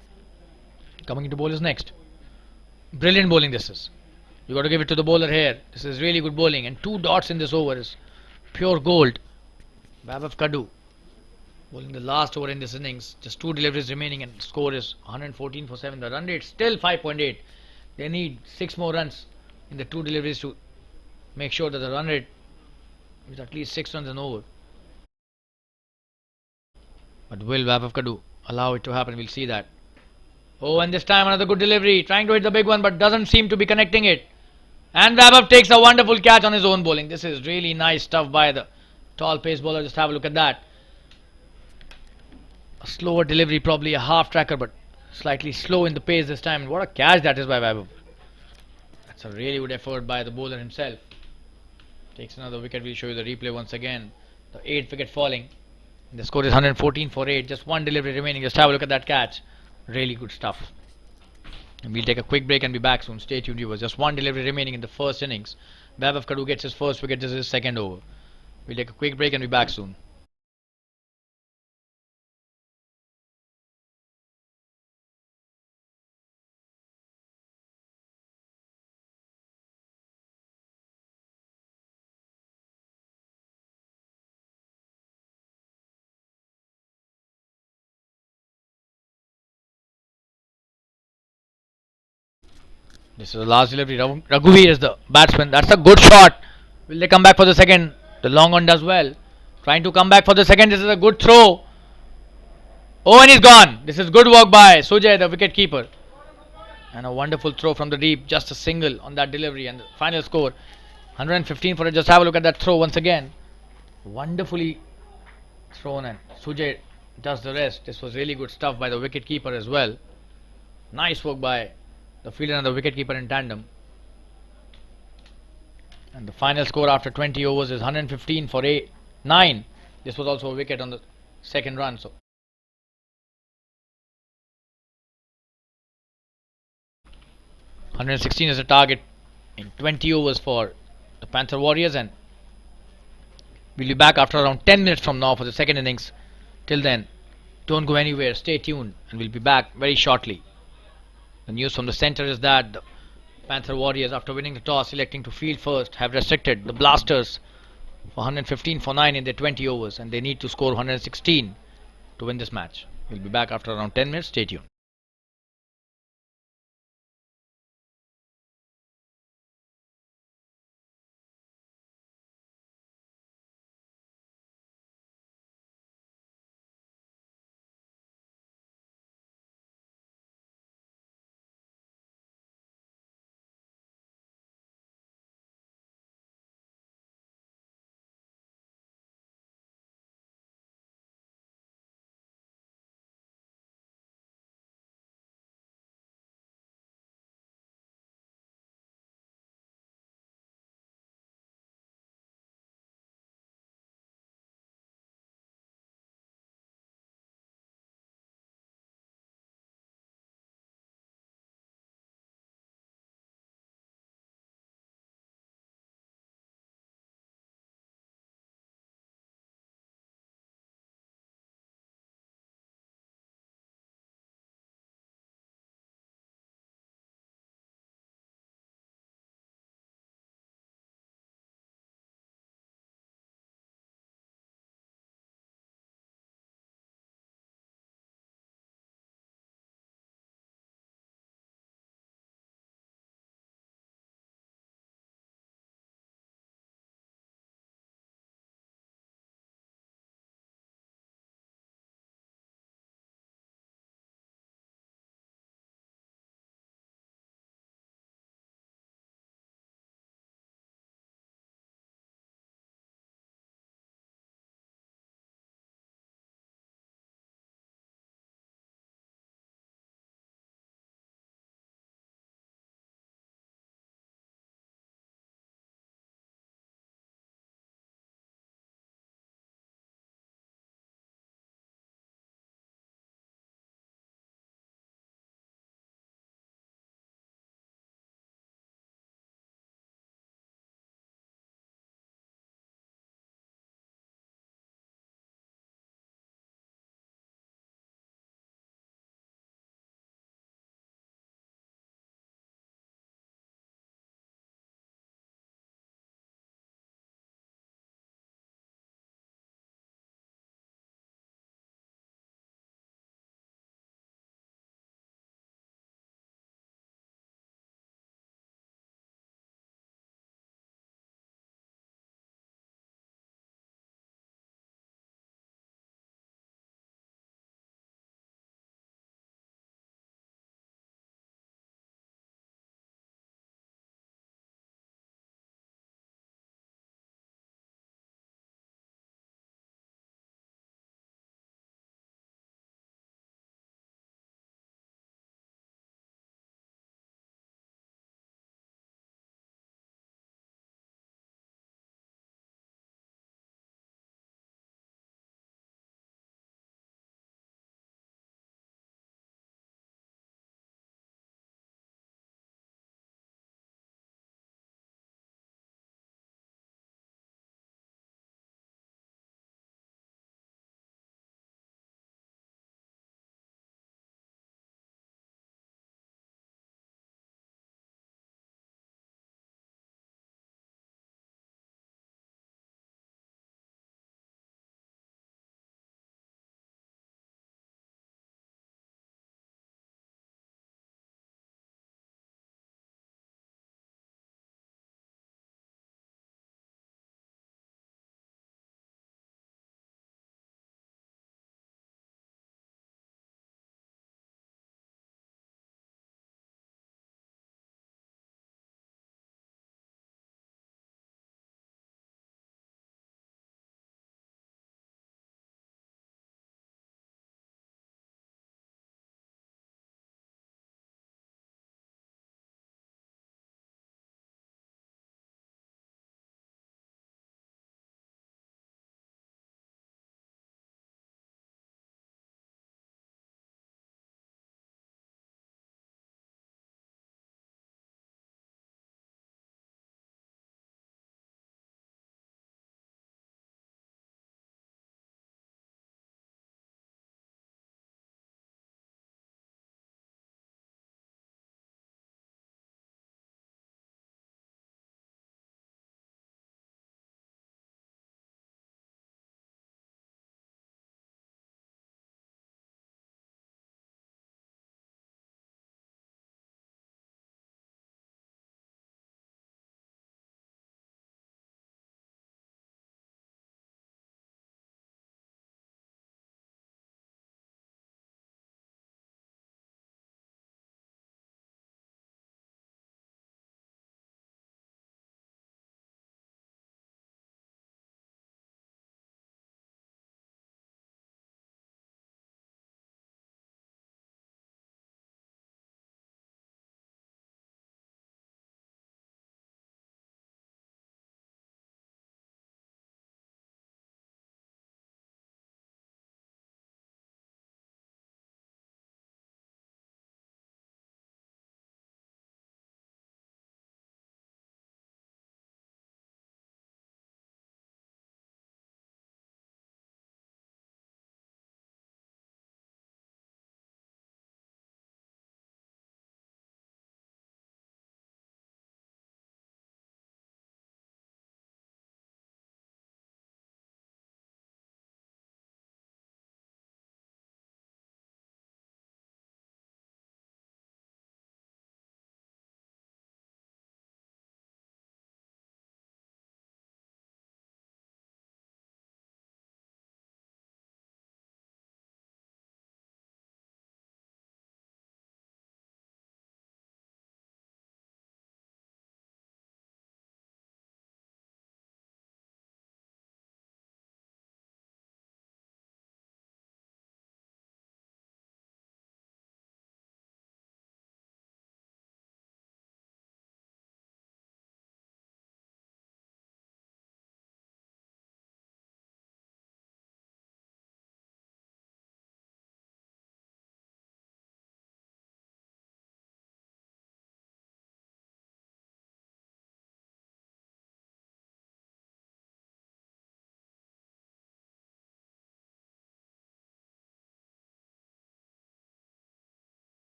Coming into bowlers next. Brilliant bowling this is. You got to give it to the bowler here. This is really good bowling, and 2 dots in this over is pure gold. Vaibhav Kadu bowling the last over in this innings. Just 2 deliveries remaining, and score is 114 for 7. The run rate still 5.8. They need 6 more runs in the 2 deliveries to make sure that the run rate is at least 6 runs and over. But will Vaibhav Kadu allow it to happen? We'll see that. Oh, and this time another good delivery. Trying to hit the big one, but doesn't seem to be connecting it. And Vaibhav takes a wonderful catch on his own bowling. This is really nice stuff by the tall pace bowler. Just have a look at that. A slower delivery, probably a half tracker, but slightly slow in the pace this time. And what a catch that is by Vaibhav. That's a really good effort by the bowler himself. Takes another wicket. We'll show you the replay once again. The 8th wicket falling. The score is 114 for 8. Just 1 delivery remaining. Just have a look at that catch. Really good stuff. And we'll take a quick break and be back soon. Stay tuned, viewers. Just 1 delivery remaining in the first innings. Vaibhav Kadu gets his first wicket. This is his second over. We'll take a quick break and be back soon. This is the last delivery. Raghuveer is the batsman. That's a good shot. Will they come back for the second? The long one does well. Trying to come back for the second. This is a good throw. Oh, and he's gone. This is good work by Sujay, the wicket keeper. And a wonderful throw from the deep. Just a single on that delivery. And the final score 115 for it. Just have a look at that throw once again. Wonderfully thrown, and Sujay does the rest. This was really good stuff by the wicket keeper as well. Nice work by the fielder and the wicket keeper in tandem. And the final score after 20 overs is 115 for 9. This was also a wicket on the second run. So 116 is the target in 20 overs for the Panther Warriors, and we'll be back after around 10 minutes from now for the second innings. Till then, don't go anywhere, stay tuned, and we'll be back very shortly. The news from the centre is that the Panther Warriors, after winning the toss, electing to field first, have restricted the Blasters for 115 for 9 in their 20 overs, and they need to score 116 to win this match. We'll be back after around 10 minutes. Stay tuned.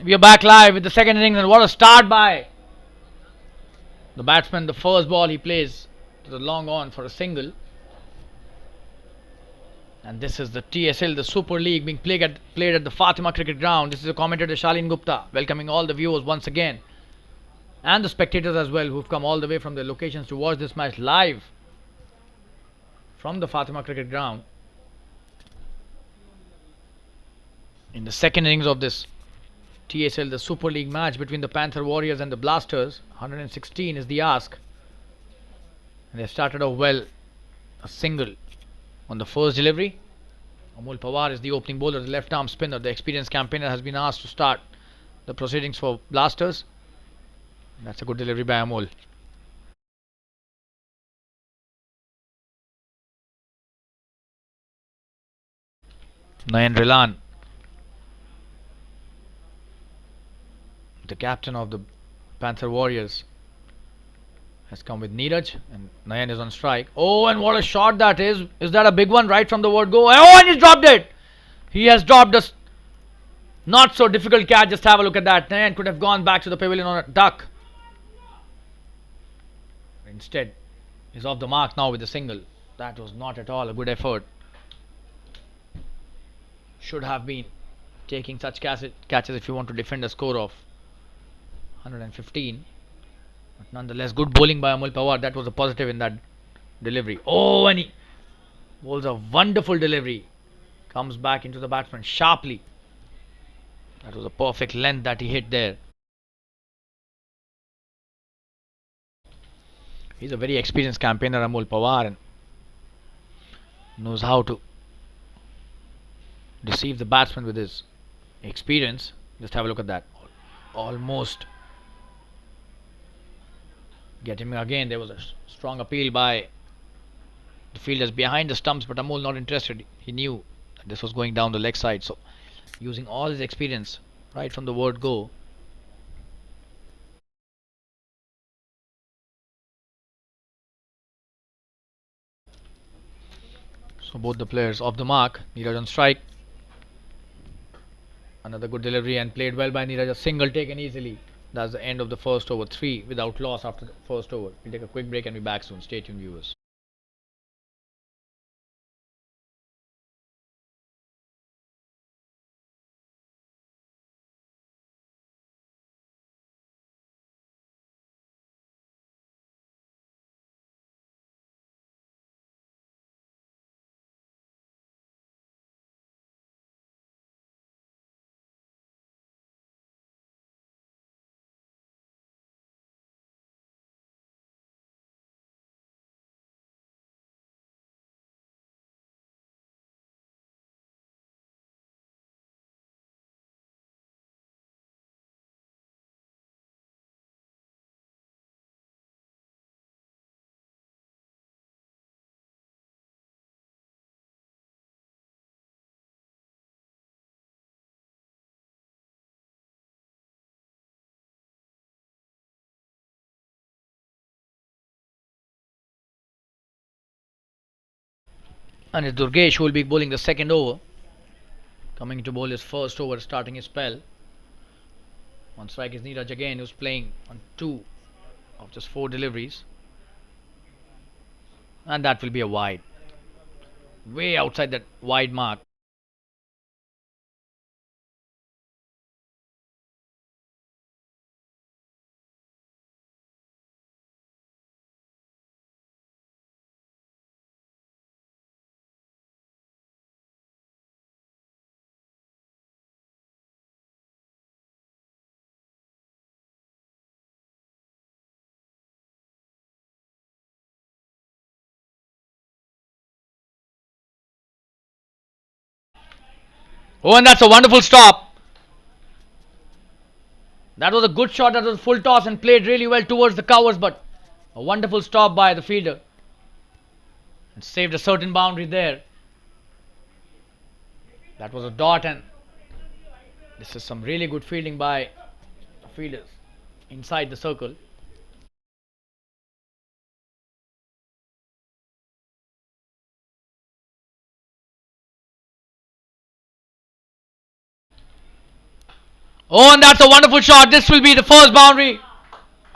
We are back live with the second innings, and what a start by the batsman. The first ball he plays to the long on for a single. And this is the TSL, the Super League, being played at the Fatima Cricket Ground. This is the commentator Shalin Gupta, welcoming all the viewers once again, and the spectators as well, who've come all the way from their locations to watch this match live from the Fatima Cricket Ground. In the second innings of this TSL, the Super League match between the Panther Warriors and the Blasters, 116 is the ask. And they started off well, a single on the first delivery. Amol Pawar is the opening bowler, the left arm spinner. The experienced campaigner has been asked to start the proceedings for Blasters. That's a good delivery by Amol. Nayan Rilan, the captain of the Panther Warriors, has come with Neeraj, and Nayan is on strike. Oh, and what a shot that is! Is that a big one right from the word go? Oh, and he's dropped it! He has dropped a not so difficult catch. Just have a look at that. Nayan could have gone back to the pavilion on a duck. Instead, he's off the mark now with a single. That was not at all a good effort. Should have been taking such catches if you want to defend a score of 115. But nonetheless, good bowling by Amol Pawar. That was a positive in that delivery. Oh, and he bowls a wonderful delivery. Comes back into the batsman sharply. That was a perfect length that he hit there. He's a very experienced campaigner, Amol Pawar, and knows how to deceive the batsman with his experience. Just have a look at that. Almost get him again. There was a strong appeal by the fielders behind the stumps, but Amol not interested. He knew that this was going down the leg side, so using all his experience right from the word go. So both the players off the mark. Neeraj on strike. Another good delivery and played well by Neeraj. A single taken easily. That's the end of the first over. 3 without loss after the first over. We'll take a quick break and be back soon. Stay tuned, viewers. And it's Durgesh who will be bowling the second over. Coming to bowl his first over, starting his spell. On strike is Neeraj again, who's playing on 2 of just 4 deliveries. And that will be a wide. Way outside that wide mark. Oh, and that's a wonderful stop. That was a good shot. That was full toss and played really well towards the covers, but a wonderful stop by the fielder. And saved a certain boundary there. That was a dot, and this is some really good fielding by the fielders inside the circle. Oh, and that's a wonderful shot. This will be the first boundary.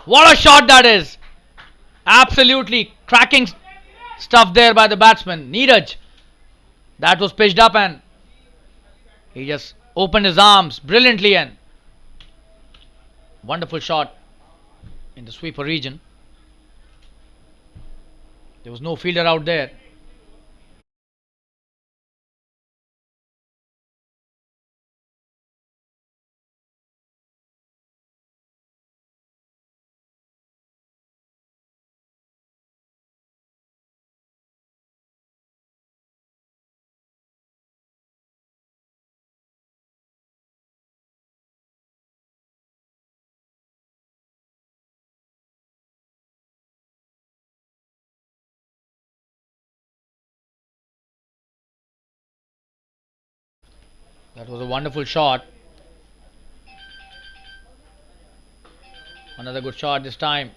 What a shot that is. Absolutely cracking stuff there by the batsman, Neeraj. That was pitched up and he just opened his arms brilliantly and wonderful shot in the sweeper region. There was no fielder out there. That was a wonderful shot. Another good shot this time.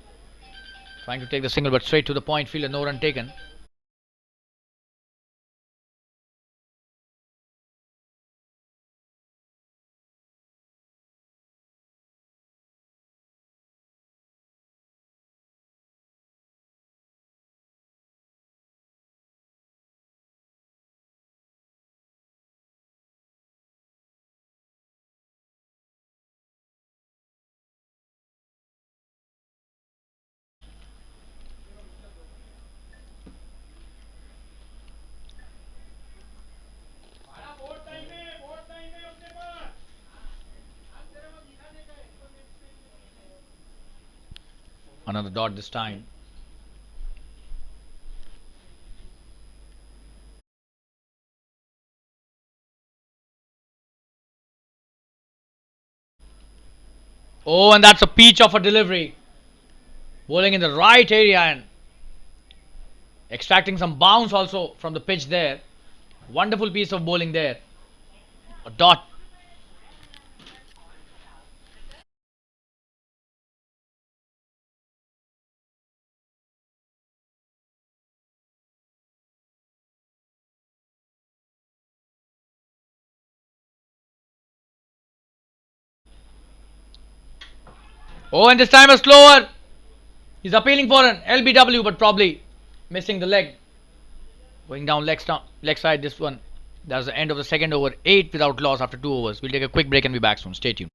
Trying to take the single but straight to the point field and no run taken. Another dot this time. Oh, and that's a peach of a delivery. Bowling in the right area and extracting some bounce also from the pitch there. Wonderful piece of bowling there. A dot. Oh, and this time a slower. He's appealing for an LBW but probably missing the leg. Going down leg side this one. That's the end of the second over. 8 without loss after 2 overs. We'll take a quick break and be back soon. Stay tuned.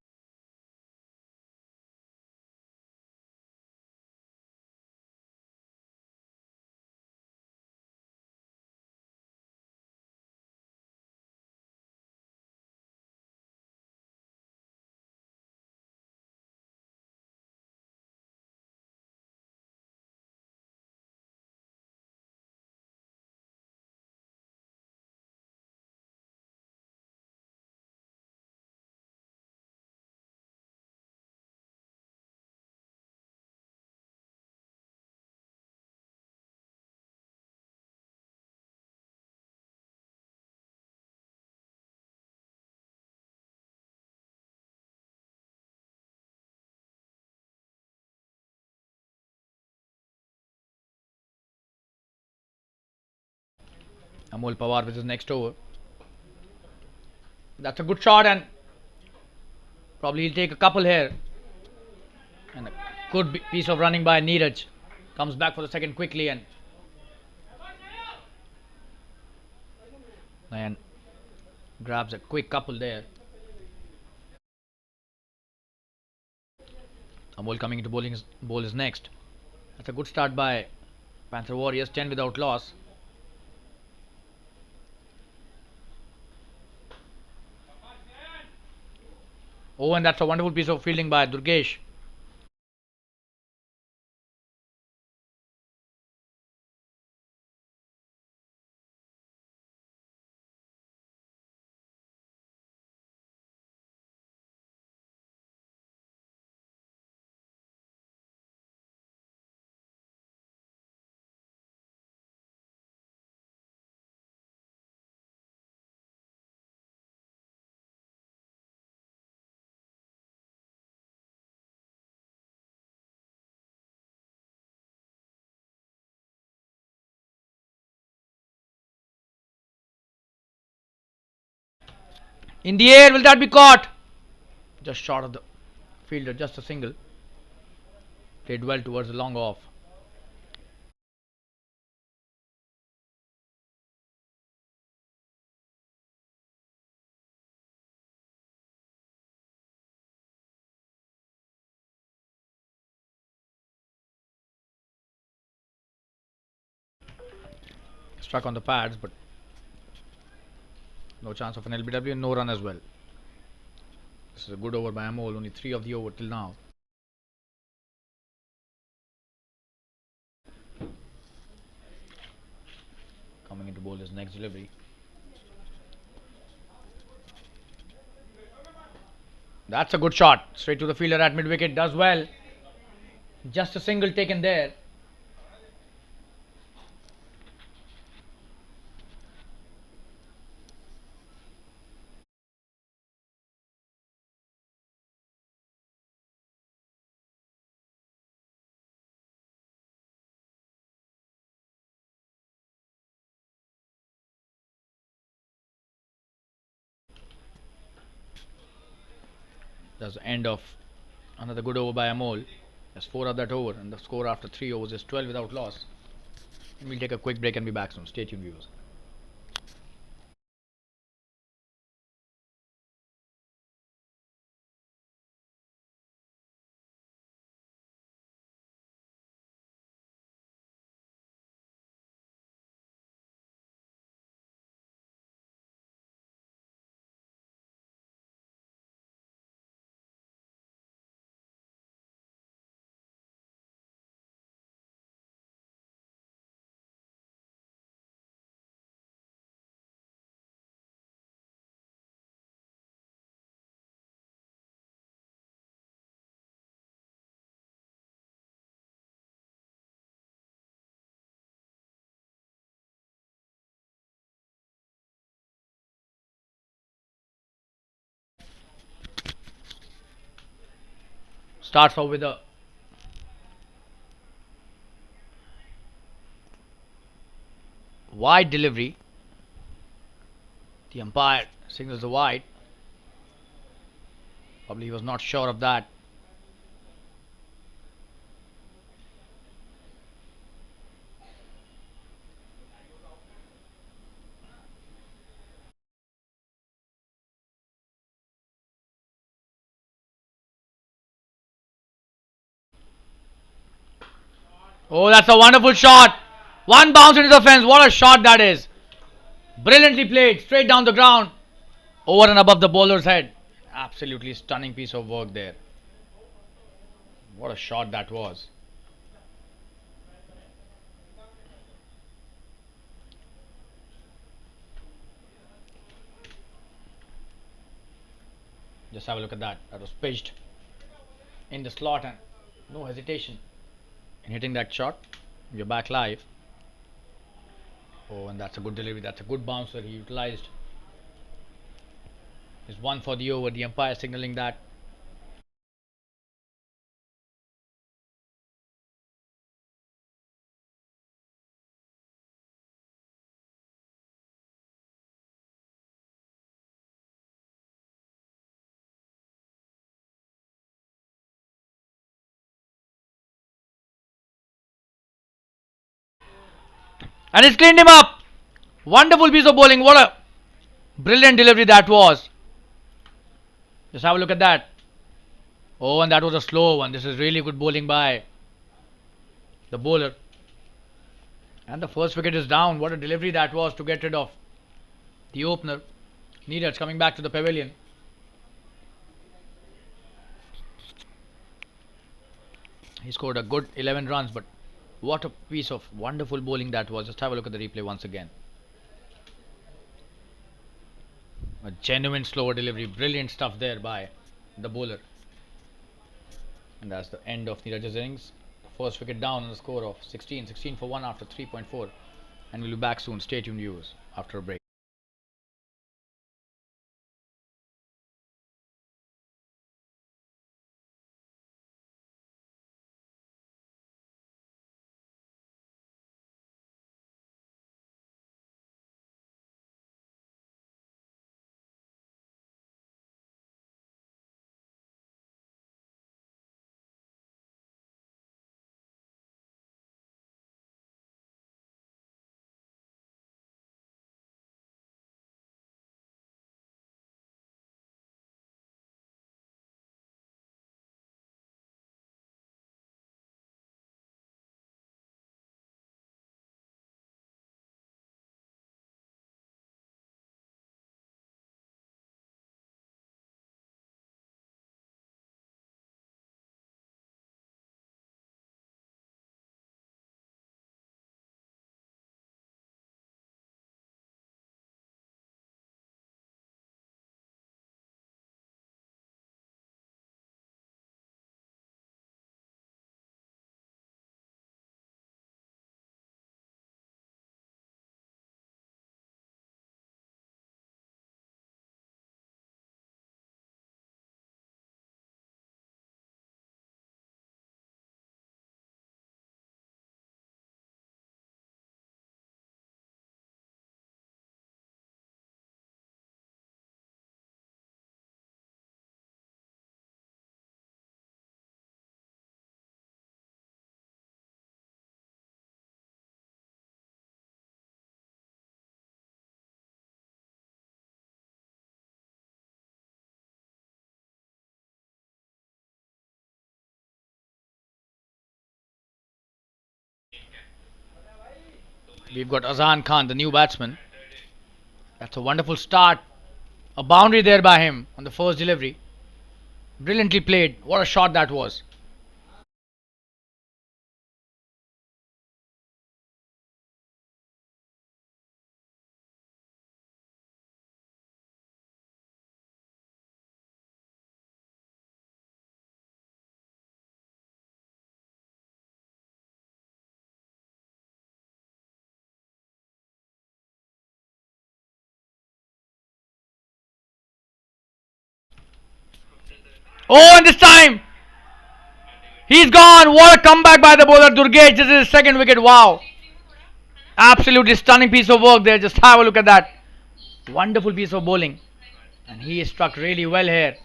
Amol Pawar with his next over. That's a good shot and probably he'll take a couple here. And a good piece of running by Neeraj. Comes back for the second quickly and grabs a quick couple there. Amol coming into bowl is next. That's a good start by Panther Warriors. 10 without loss. Oh, and that's a wonderful piece of fielding by Durgesh. In the air, will that be caught? just short of the fielder, just a single. Played well towards the long off. Struck on the pads, but no chance of an LBW and no run as well. This is a good over by Amol, only 3 of the over till now. Coming into bowler's next delivery. That's a good shot. Straight to the fielder at mid wicket. Does well. Just a single taken there. That's the end of another good over by Amol. There's 4 of that over, and the score after 3 overs is 12 without loss. And we'll take a quick break and be back soon. Stay tuned, viewers. Starts off with a wide delivery. The umpire signals the wide. Probably he was not sure of that. Oh, that's a wonderful shot. One bounce into the fence. What a shot that is. Brilliantly played. Straight down the ground. Over and above the bowler's head. Absolutely stunning piece of work there. What a shot that was. Just have a look at that. That was pitched in the slot and no hesitation in hitting that shot. We're back live. Oh, and that's a good delivery. That's a good bouncer he utilized. It's 1 for the over. The umpire signaling that. And it's cleaned him up. Wonderful piece of bowling. What a brilliant delivery that was. Just have a look at that. Oh, and that was a slow one. This is really good bowling by the bowler. And the first wicket is down. What a delivery that was to get rid of the opener. Neeraj coming back to the pavilion. He scored a good 11 runs, but what a piece of wonderful bowling that was. Just have a look at the replay once again. A genuine slower delivery. Brilliant stuff there by the bowler. And that's the end of Neeraj's innings. First wicket down on the score of 16 for 1 after 3.4. And we'll be back soon. Stay tuned, viewers, after a break. We've got Azan Khan, the new batsman. That's a wonderful start. A boundary there by him on the first delivery. Brilliantly played. What a shot that was. Oh, and this time he's gone. What a comeback by the bowler Durgesh. This is his second wicket. Wow. Absolutely stunning piece of work there. Just have a look at that. Wonderful piece of bowling. And he is struck really well here.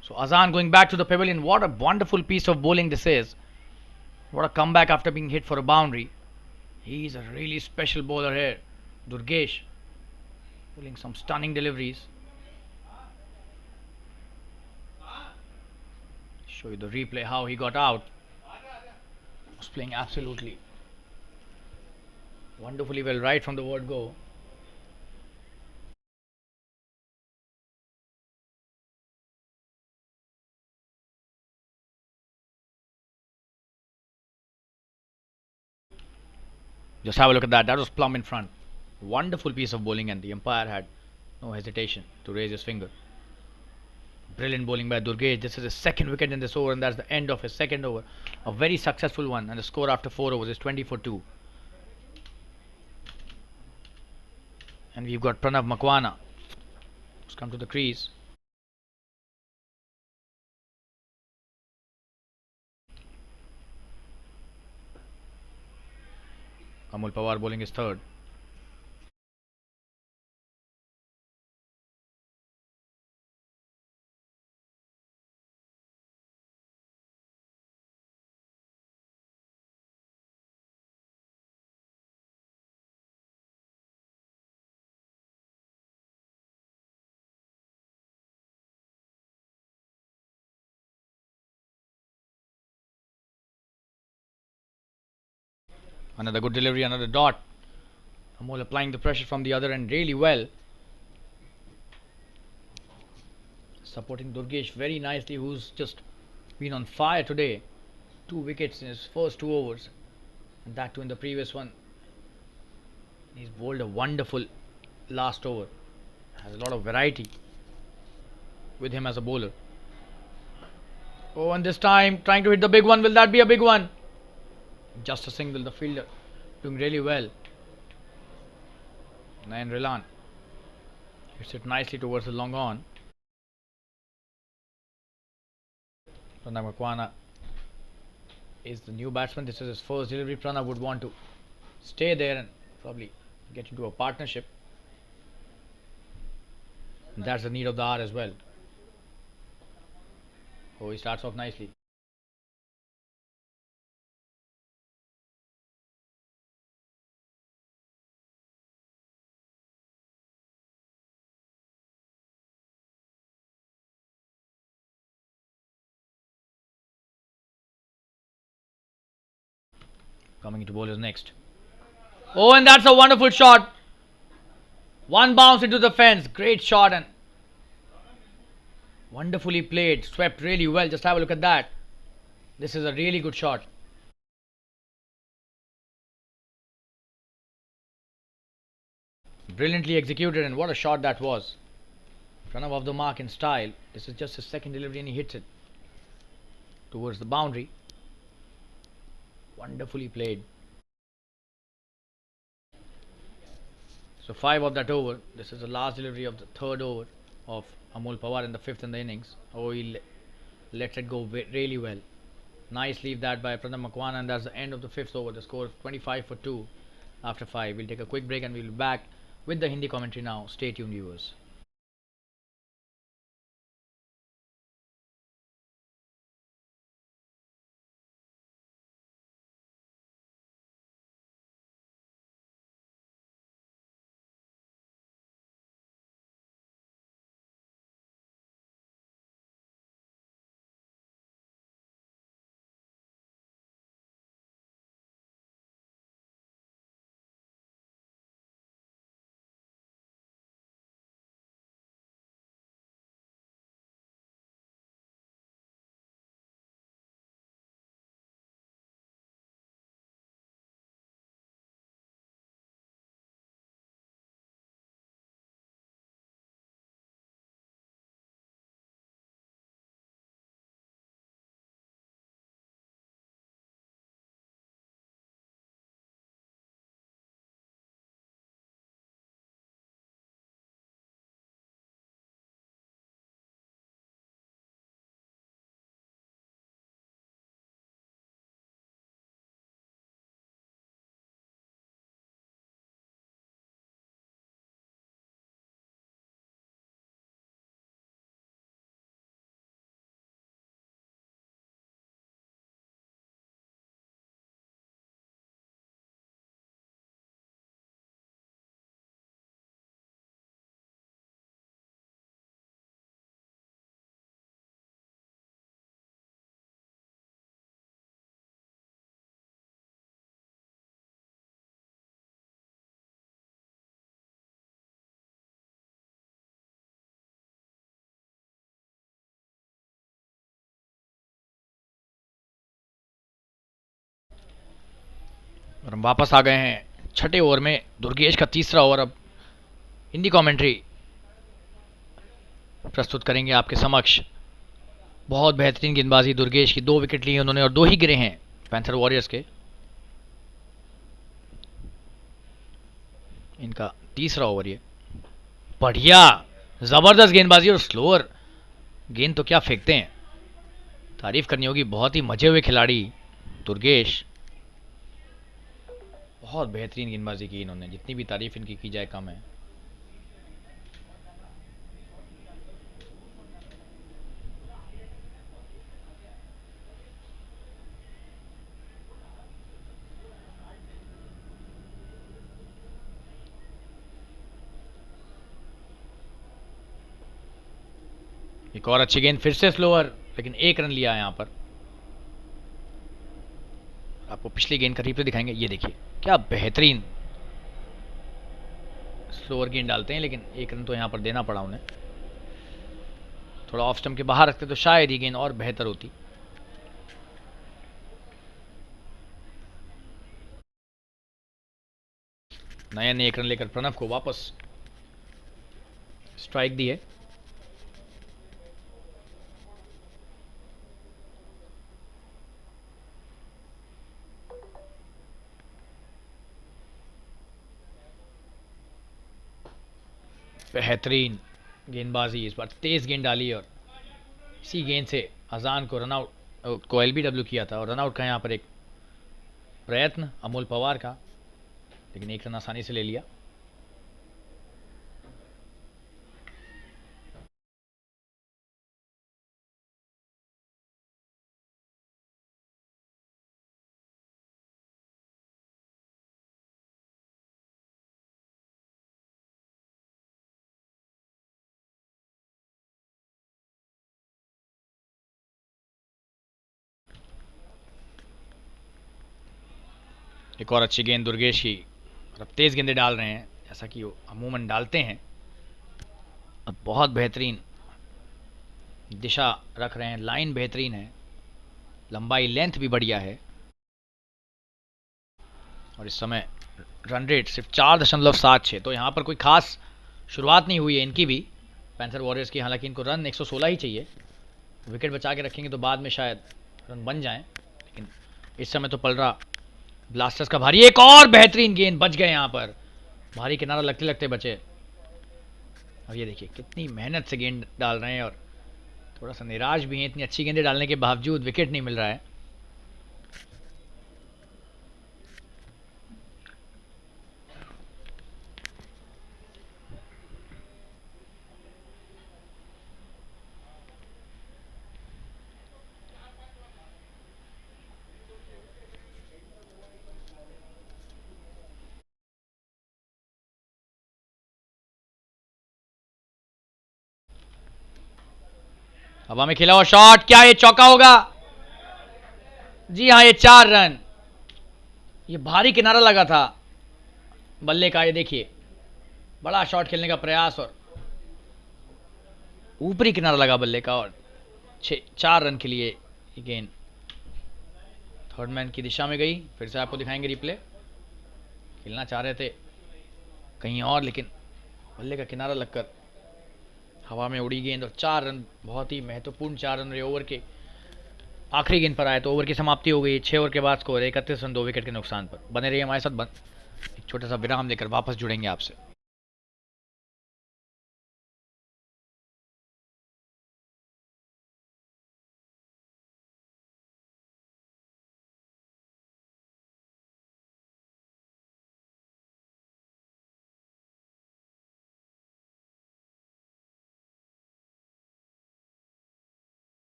So Azan going back to the pavilion. What a wonderful piece of bowling this is. What a comeback after being hit for a boundary. He's a really special bowler here. Durgesh. Pulling some stunning deliveries. Show you the replay how he got out. Was playing absolutely wonderfully well right from the word go. Just have a look at that. That was plumb in front. Wonderful piece of bowling, and the umpire had no hesitation to raise his finger. Brilliant bowling by Durgesh. This is his second wicket in this over, and that's the end of his second over. A very successful one, and the score after 4 overs is 20 for 2. And we've got Pranav Makwana. Let's come to the crease. Amol Pawar bowling his third. Another good delivery, another dot. Amol applying the pressure from the other end really well. Supporting Durgesh very nicely, who's just been on fire today. 2 wickets in his first 2 overs, and that too in the previous one. He's bowled a wonderful last over. Has a lot of variety with him as a bowler. Oh, and this time trying to hit the big one. Will that be a big one? Just a single. The fielder doing really well. Nayan Rilan hits it nicely towards the long on. Pranav Makwana is the new batsman. This is his first delivery. Pranav would want to stay there and probably get into a partnership. And that's the need of the hour as well. Oh, he starts off nicely. Coming into bowlers next. Oh, and that's a wonderful shot. One bounce into the fence. Great shot and wonderfully played. Swept really well. Just have a look at that. This is a really good shot. Brilliantly executed, and what a shot that was. Pranav off the mark in style. This is just his second delivery and he hits it towards the boundary. Wonderfully played. So 5 of that over. This is the last delivery of the third over of Amol Pawar in the 5th in the innings. Oh, he lets it go really well. Nice leave that by Pranav Makwana, and that's the end of the 5th over. The score is 25 for 2 after 5. We'll take a quick break and we'll be back with the Hindi commentary now. Stay tuned, viewers. और हम वापस आ गए हैं छठे over में। दुर्गेश का तीसरा over अब हिंदी कमेंट्री प्रस्तुत करेंगे आपके समक्ष। बहुत बेहतरीन गेंदबाजी दुर्गेश की, 2 विकेट लिए उन्होंने और 2 ही गिरे हैं पैंथर वॉरियर्स के। इनका तीसरा ओवर ये। बढ़िया जबरदस्त गेंदबाजी और स्लोअर गेंद तो क्या फेंकते हैं, तारीफ करनी होगी। बहुत ही मजे हुए खिलाड़ी दुर्गेश, बहुत बेहतरीन गेंदबाजी की इन्होंने, जितनी भी तारीफ इनकी की जाए कम है। एक और अच्छी गेंद, फिर से स्लोअर, लेकिन 1 रन लिया यहां पर। आपको पिछली गेंद का रिप्ले दिखाएंगे। ये देखिए क्या बेहतरीन स्लोअर गेंद डालते हैं, लेकिन 1 रन तो यहां पर देना पड़ा उन्हें। थोड़ा ऑफ स्टंप के बाहर रखते तो शायद ये गेंद और बेहतर होती। नयन ने 1 रन लेकर प्रणव को वापस स्ट्राइक दी है। बेहतरीन गेंदबाजी, इस बार तेज गेंद डाली और इसी गेंद से अजान को रनआउट को एलबीडब्ल्यू किया था। और रनआउट का यहाँ पर एक प्रयत्न अमोल पवार का, लेकिन 1 रन आसानी से ले लिया। एक और अच्छी गेंद दुर्गेश की, और अब तेज गेंदें डाल रहे हैं जैसा कि वो अमूमन डालते हैं। अब बहुत बेहतरीन दिशा रख रहे हैं, लाइन बेहतरीन है, लंबाई लेंथ भी बढ़िया है। और इस समय रन रेट सिर्फ 4.76, तो यहाँ पर कोई खास शुरुआत नहीं हुई है इनकी भी, पैंथर वॉरियर्स की। हालांकि इनको रन 116 ही चाहिए, विकेट बचा के रखेंगे तो बाद में शायद रन बन जाएं, लेकिन इस समय तो पल रहा ब्लास्टर्स का भारी। एक और बेहतरीन गेंद, बच गए यहाँ पर, भारी किनारा लगते लगते बचे। अब ये देखिए कितनी मेहनत से गेंद डाल रहे हैं और थोड़ा सा निराश भी हैं, इतनी अच्छी गेंदें डालने के बावजूद विकेट नहीं मिल रहा है। हवा में खेला हुआ शॉट, क्या ये चौका होगा? जी हाँ, ये 4 रन। ये भारी किनारा लगा था बल्ले का, ये देखिए बड़ा शॉट खेलने का प्रयास और ऊपरी किनारा लगा बल्ले का, और 4 रन के लिए ये गेंद थर्ड मैन की दिशा में गई। फिर से आपको दिखाएंगे रिप्ले। खेलना चाह रहे थे कहीं और, लेकिन बल्ले का किनारा लगकर हवा में उड़ी गेंद, और 4 रन, बहुत ही महत्वपूर्ण 4 रन रहे ओवर के आखिरी गेंद पर आए। तो ओवर की समाप्ति हो गई। 6 ओवर के बाद स्कोर 31 रन 2 विकेट के नुकसान पर। बने रहिए हमारे साथ, एक छोटा सा विराम लेकर वापस जुड़ेंगे आपसे।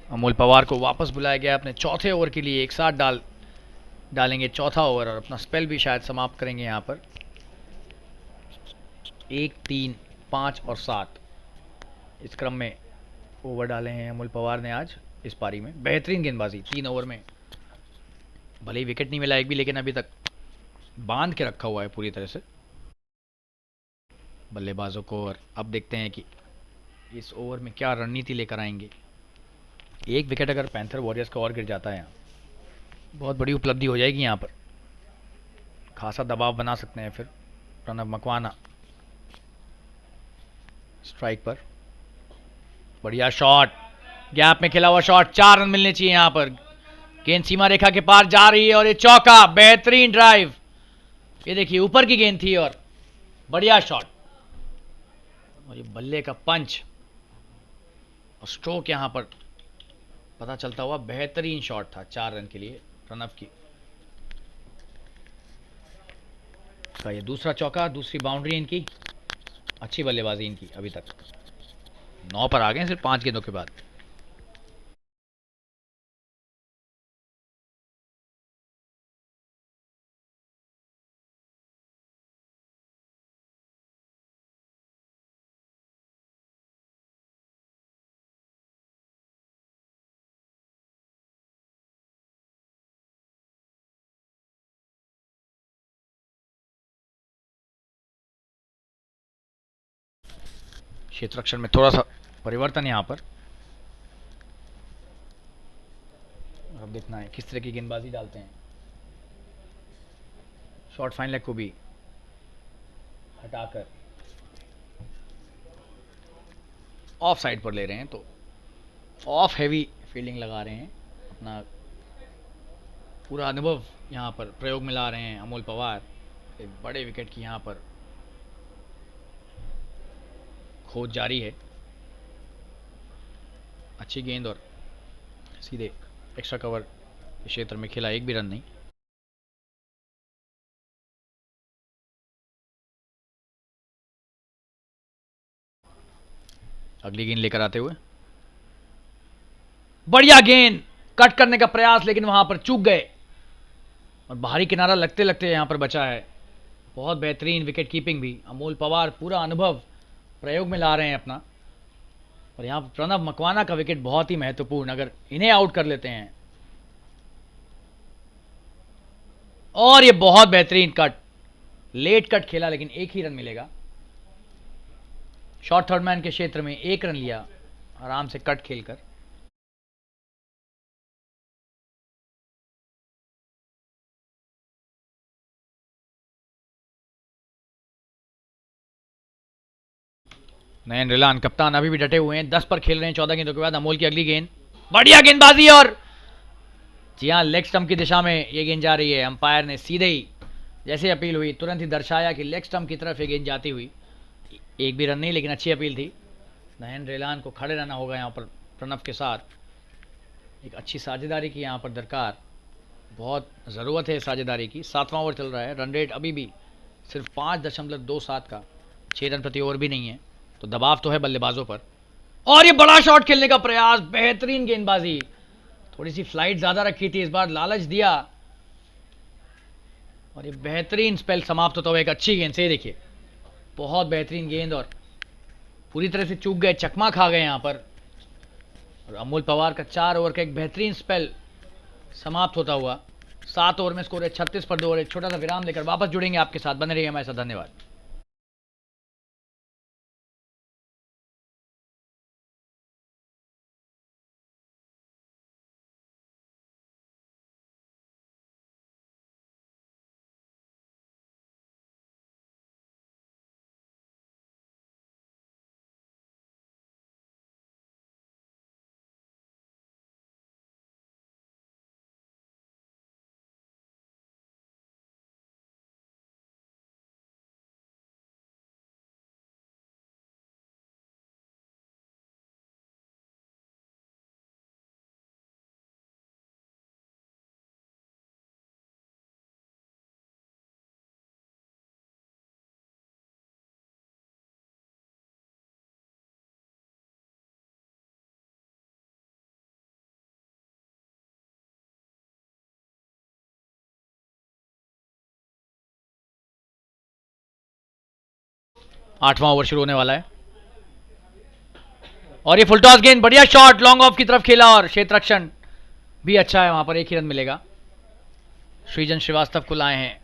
अमोल पवार को वापस बुलाया गया अपने चौथे ओवर के लिए। एक साथ डालेंगे चौथा ओवर और अपना स्पेल भी शायद समाप्त करेंगे यहाँ पर। 1, 3, 5 और 7 इस क्रम में ओवर डाले हैं अमोल पवार ने आज इस पारी में। बेहतरीन गेंदबाजी 3 ओवर में, भले ही विकेट नहीं मिला एक भी, लेकिन अभी तक बांध के रखा हुआ है पूरी तरह से बल्लेबाजों को। और अब देखते हैं कि इस ओवर में क्या रणनीति लेकर आएंगे। एक विकेट अगर पैंथर वॉरियर्स का और गिर जाता है यहाँ, बहुत बड़ी उपलब्धि हो जाएगी यहाँ पर, खासा दबाव बना सकते हैं फिर प्रणब मकवाना। स्ट्राइक पर बढ़िया शॉट, गैप में खेला हुआ शॉट, 4 रन मिलने चाहिए यहाँ पर। गेंद सीमा रेखा के पार जा रही है और ये चौका, बेहतरीन ड्राइव। ये देखिए ऊपर की गेंद थी और बढ़िया शॉट, और ये बल्ले का पंच और स्ट्रोक यहाँ पर पता चलता हुआ। बेहतरीन शॉट था 4 रन के लिए प्रणब की का ये दूसरा चौका, दूसरी बाउंड्री इनकी। अच्छी बल्लेबाजी इनकी अभी तक, 9 पर आ गए सिर्फ 5 गेंदों के बाद। क्षेत्ररक्षण में थोड़ा सा परिवर्तन यहाँ पर, अब देखना है किस तरह की गेंदबाजी डालते हैं। शॉर्ट फाइन लेग को भी हटाकर ऑफ साइड पर ले रहे हैं, तो ऑफ हैवी फील्डिंग लगा रहे हैं। अपना पूरा अनुभव यहाँ पर प्रयोग में ला रहे हैं अमोल पवार। एक बड़े विकेट की यहाँ पर खोज जारी है। अच्छी गेंद और सीधे एक्स्ट्रा कवर क्षेत्र में खेला, एक भी रन नहीं। अगली गेंद लेकर आते हुए बढ़िया गेंद, कट करने का प्रयास लेकिन वहां पर चूक गए और बाहरी किनारा लगते लगते यहां पर बचा है। बहुत बेहतरीन विकेट कीपिंग भी, अमोल पवार पूरा अनुभव प्रयोग में ला रहे हैं अपना। और यहां पर प्रणब मकवाना का विकेट बहुत ही महत्वपूर्ण, अगर इन्हें आउट कर लेते हैं। और ये बहुत बेहतरीन कट, लेट कट खेला लेकिन एक ही रन मिलेगा। शॉर्ट थर्ड मैन के क्षेत्र में 1 रन लिया आराम से कट खेलकर। नयन रिलान कप्तान अभी भी डटे हुए हैं, 10 पर खेल रहे हैं 14 गेंदों के बाद। अमोल की अगली गेंद, बढ़िया गेंदबाजी, और जी हाँ लेग स्टंप की दिशा में ये गेंद जा रही है। अंपायर ने सीधे ही जैसे अपील हुई तुरंत ही दर्शाया कि लेग स्टंप की तरफ ये गेंद जाती हुई। एक भी रन नहीं, लेकिन अच्छी अपील थी। नयन रिलान को खड़े रहना होगा यहाँ पर प्रणब के साथ। एक अच्छी साझेदारी की यहाँ पर दरकार, बहुत ज़रूरत है साझेदारी की। 7वां ओवर चल रहा है, रन रेट अभी भी सिर्फ 5.27 का, 6 रन प्रति ओवर भी नहीं है, तो दबाव तो है बल्लेबाजों पर। और ये बड़ा शॉट खेलने का प्रयास, बेहतरीन गेंदबाजी, थोड़ी सी फ्लाइट ज़्यादा रखी थी इस बार, लालच दिया और ये बेहतरीन स्पेल समाप्त होता हुआ एक अच्छी गेंद से। देखिए बहुत बेहतरीन गेंद और पूरी तरह से चूक गए, चकमा खा गए यहाँ पर। और अमोल पवार का 4 ओवर का एक बेहतरीन स्पेल समाप्त होता हुआ। 7 ओवर में स्कोर है 36 पर 2 और एक छोटा सा विराम लेकर वापस जुड़ेंगे आपके साथ, बने रहिए हमारे साथ। धन्यवाद। 8वां ओवर शुरू होने वाला है और ये फुल टॉस गेंद, बढ़िया शॉट लॉन्ग ऑफ की तरफ खेला और क्षेत्र रक्षण भी अच्छा है, वहां पर 1 ही रन मिलेगा। सृजन श्रीवास्तव को लाए हैं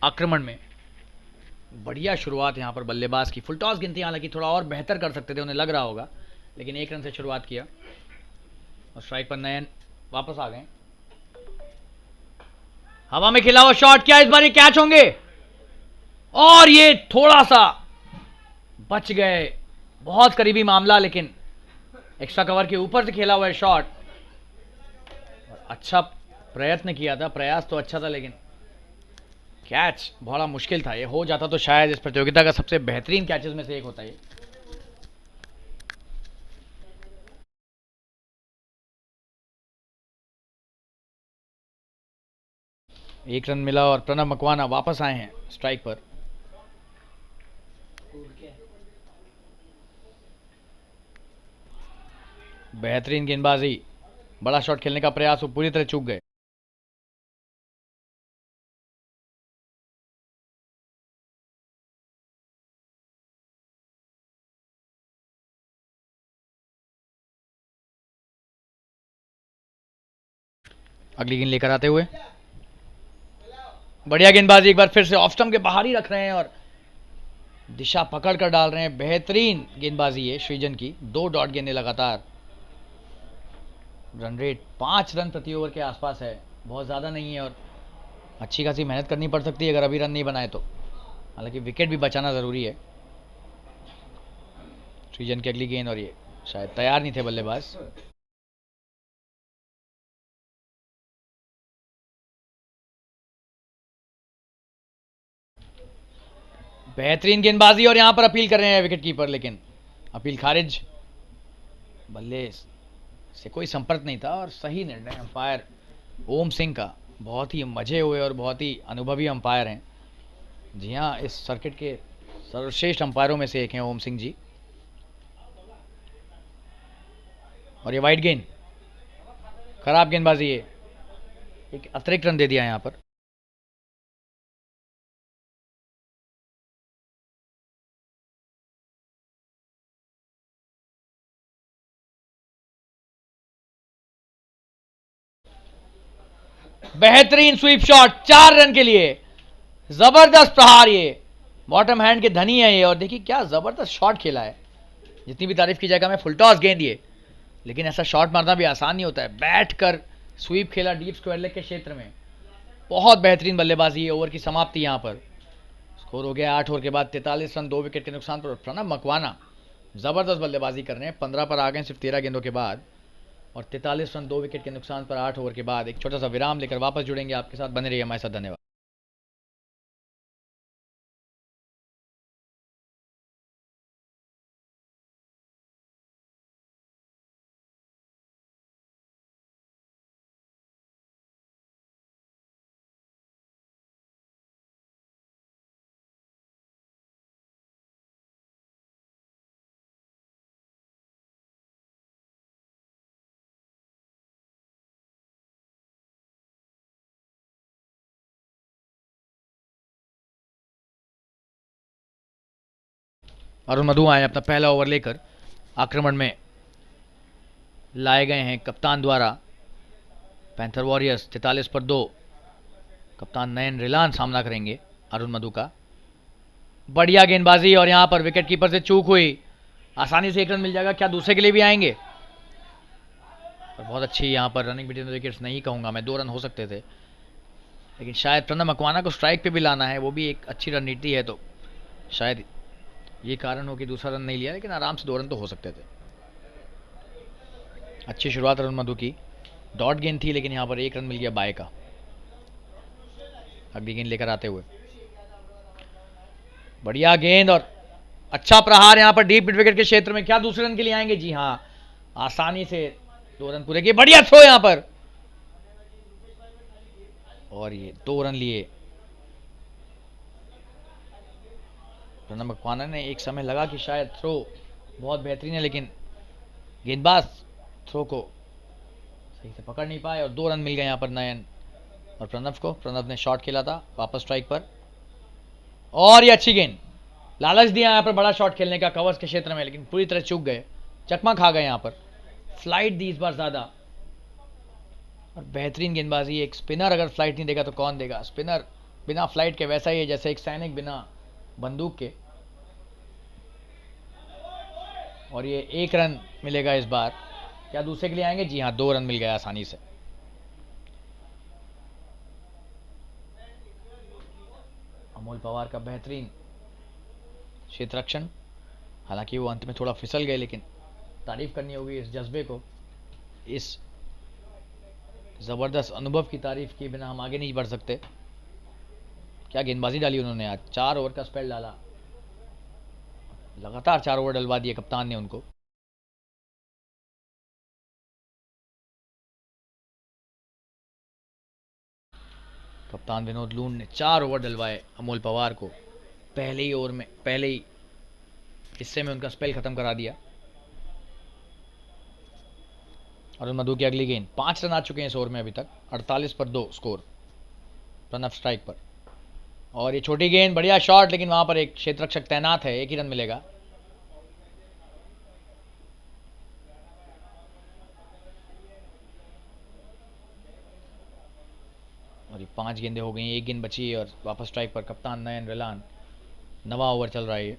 आक्रमण में। बढ़िया शुरुआत यहां पर बल्लेबाज की। फुल टॉस गेंद थी, हालांकि थोड़ा और बेहतर कर सकते थे, उन्हें लग रहा होगा, लेकिन 1 रन से शुरुआत किया और स्ट्राइक पर नयन वापस आ गए। हवा में खेला हुआ शॉट, क्या इस बार ये कैच होंगे? और ये थोड़ा सा बच गए, बहुत करीबी मामला, लेकिन एक्स्ट्रा कवर के ऊपर से खेला हुआ है शॉट। अच्छा प्रयत्न किया था, प्रयास तो अच्छा था, लेकिन कैच बड़ा मुश्किल था। ये हो जाता तो शायद इस प्रतियोगिता का सबसे बेहतरीन कैचेस में से एक होता है। 1 रन मिला और प्रणब मकवाना वापस आए हैं स्ट्राइक पर। बेहतरीन गेंदबाजी, बड़ा शॉट खेलने का प्रयास, वो पूरी तरह चूक गए। अगली गेंद लेकर आते हुए बढ़िया गेंदबाजी, एक बार फिर से ऑफ स्टंप के बाहर ही रख रहे हैं और दिशा पकड़ कर डाल रहे हैं। बेहतरीन गेंदबाजी है सृजन की, 2 डॉट गेंदें लगातार। रन रेट 5 रन प्रति ओवर के आसपास है, बहुत ज़्यादा नहीं है और अच्छी खासी मेहनत करनी पड़ सकती है अगर अभी रन नहीं बनाए तो। हालांकि विकेट भी बचाना ज़रूरी है। सृजन की अगली गेंद और ये शायद तैयार नहीं थे बल्लेबाज। बेहतरीन गेंदबाजी और यहां पर अपील कर रहे हैं विकेट कीपर, लेकिन अपील खारिज। बल्ले से कोई संपर्क नहीं था और सही निर्णय अंपायर ओम सिंह का। बहुत ही मजे हुए और बहुत ही अनुभवी अंपायर हैं। जी हाँ, इस सर्किट के सर्वश्रेष्ठ अंपायरों में से एक हैं ओम सिंह जी। और ये वाइड गेंद, खराब गेंदबाजी है, एक अतिरिक्त रन दे दिया यहां पर। बेहतरीन स्वीप शॉट 4 रन के लिए, जबरदस्त प्रहार। ये बॉटम हैंड के धनी है ये, और देखिए क्या जबरदस्त शॉट खेला है। जितनी भी तारीफ की जाएगा मैं, फुल टॉस गेंद ये, लेकिन ऐसा शॉट मारना भी आसान नहीं होता है। बैठ कर स्वीप खेला डीप स्क्वायर लेग के क्षेत्र में, बहुत बेहतरीन बल्लेबाजी है। ओवर की समाप्ति यहां पर स्कोर हो गया 8 ओवर के बाद 43 रन 2 विकेट के नुकसान पर। प्रणब मकवाना जबरदस्त बल्लेबाजी कर रहे हैं, 15 पर आ गए सिर्फ 13 गेंदों के बाद, और 43 रन 2 विकेट के नुकसान पर 8 ओवर के बाद। एक छोटा सा विराम लेकर वापस जुड़ेंगे आपके साथ, बने रहिए हमारे साथ। धन्यवाद। अरुण मधु आए अपना पहला ओवर लेकर। आक्रमण में लाए गए हैं कप्तान द्वारा पैंथर वॉरियर्स। 43 पर 2, कप्तान नयन रिलान सामना करेंगे अरुण मधु का। बढ़िया गेंदबाजी और यहां पर विकेट कीपर से चूक हुई, आसानी से 1 रन मिल जाएगा। क्या दूसरे के लिए भी आएंगे? और बहुत अच्छी यहां पर रनिंग बिटवीन द विकेट्स नहीं कहूंगा मैं, 2 रन हो सकते थे, लेकिन शायद प्रणब मकवाना को स्ट्राइक पे भी लाना है, वो भी एक अच्छी रणनीति है, तो शायद ये कारण हो कि दूसरा रन नहीं लिया, लेकिन आराम से 2 रन तो हो सकते थे। अच्छी शुरुआत अरुण मधु की, डॉट गेंद थी, लेकिन यहां पर 1 रन मिल गया बाय का। अगली गेंद लेकर आते हुए बढ़िया गेंद और अच्छा प्रहार यहां पर डीप मिड विकेट के क्षेत्र में। क्या दूसरे रन के लिए आएंगे? जी हां, आसानी से 2 रन पूरे किए। बढ़िया थ्रो यहां पर, और ये 2 रन लिए। प्रणब मकवाना ने एक समय लगा कि शायद थ्रो बहुत बेहतरीन है, लेकिन गेंदबाज थ्रो को सही से पकड़ नहीं पाए और 2 रन मिल गए यहां पर नयन और प्रणब को। प्रणब ने शॉट खेला था वापस स्ट्राइक पर, और ये अच्छी गेंद, लालच दिया यहाँ पर बड़ा शॉट खेलने का कवर्स के क्षेत्र में, लेकिन पूरी तरह चूक गए, चकमा खा गए यहाँ पर। फ्लाइट दी इस बार ज्यादा, और बेहतरीन गेंदबाजी। एक स्पिनर अगर फ्लाइट नहीं देगा तो कौन देगा? स्पिनर बिना फ्लाइट के वैसा ही है जैसे एक सैनिक बिना बंदूक के। और ये 1 रन मिलेगा इस बार। क्या दूसरे के लिए आएंगे? जी हाँ, 2 रन मिल गया आसानी से। अमोल पवार का बेहतरीन क्षेत्ररक्षण, हालांकि वो अंत में थोड़ा फिसल गए, लेकिन तारीफ करनी होगी इस जज्बे को, इस जबरदस्त अनुभव की तारीफ किए बिना हम आगे नहीं बढ़ सकते। क्या गेंदबाजी डाली उन्होंने आज, 4 ओवर का स्पेल डाला, लगातार 4 ओवर डलवा दिए कप्तान ने उनको। कप्तान विनोद लून ने 4 ओवर डलवाए अमोल पवार को, पहले ही ओवर में, पहले ही हिस्से में उनका स्पेल खत्म करा दिया। अरुण मधु की अगली गेंद, 5 रन आ चुके हैं इस ओवर में अभी तक, 48 पर 2 स्कोर, प्रणव स्ट्राइक पर। और ये छोटी गेंद, बढ़िया शॉट, लेकिन वहां पर एक क्षेत्ररक्षक तैनात है, 1 ही रन मिलेगा। और ये 5 गेंदें हो गई, 1 गेंद बची है और वापस स्ट्राइक पर कप्तान नयन रिलान। 9वां ओवर चल रहा है ये।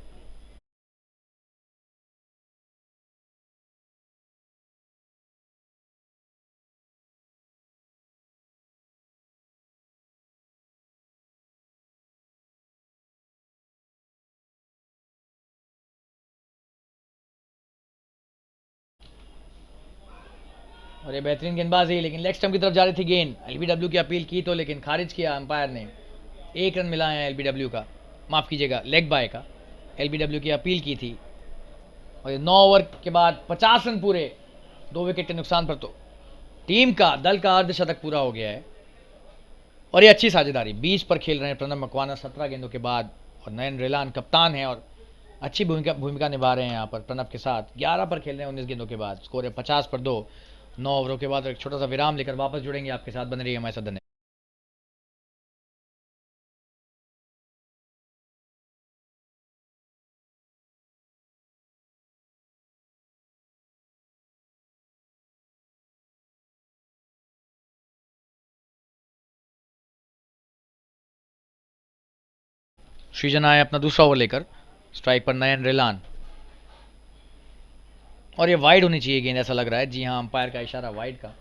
और ये बेहतरीन गेंदबाजी, लेकिन लेग स्टंप की तरफ जा रही थी गेंद। एलबीडब्ल्यू की अपील की तो, लेकिन खारिज किया अंपायर ने। 1 रन मिला है एलबीडब्ल्यू का, माफ कीजिएगा लेग बाय का। एलबीडब्ल्यू की अपील की थी। और ये 9 ओवर के बाद 50 रन पूरे, 2 विकेट के नुकसान पर, तो टीम का, दल का अर्धशतक पूरा हो गया है। और ये अच्छी साझेदारी, 20 पर खेल रहे हैं प्रणब मकवाना 17 गेंदों के बाद, और नयन रेलान कप्तान है और अच्छी भूमिका निभा रहे हैं यहाँ पर प्रणब के साथ। 11 पर खेल रहे हैं 19 गेंदों के बाद, स्कोर है 50 पर 2। 9 ओवरों के बाद एक छोटा सा विराम लेकर वापस जुड़ेंगे आपके साथ, बन रही है हमारे साथ। धन्यवाद। सृजन आए अपना दूसरा ओवर लेकर, स्ट्राइक पर नयन रेलान। और ये वाइड होनी चाहिए गेंद, ऐसा लग रहा है। जी हाँ, अंपायर का इशारा वाइड का।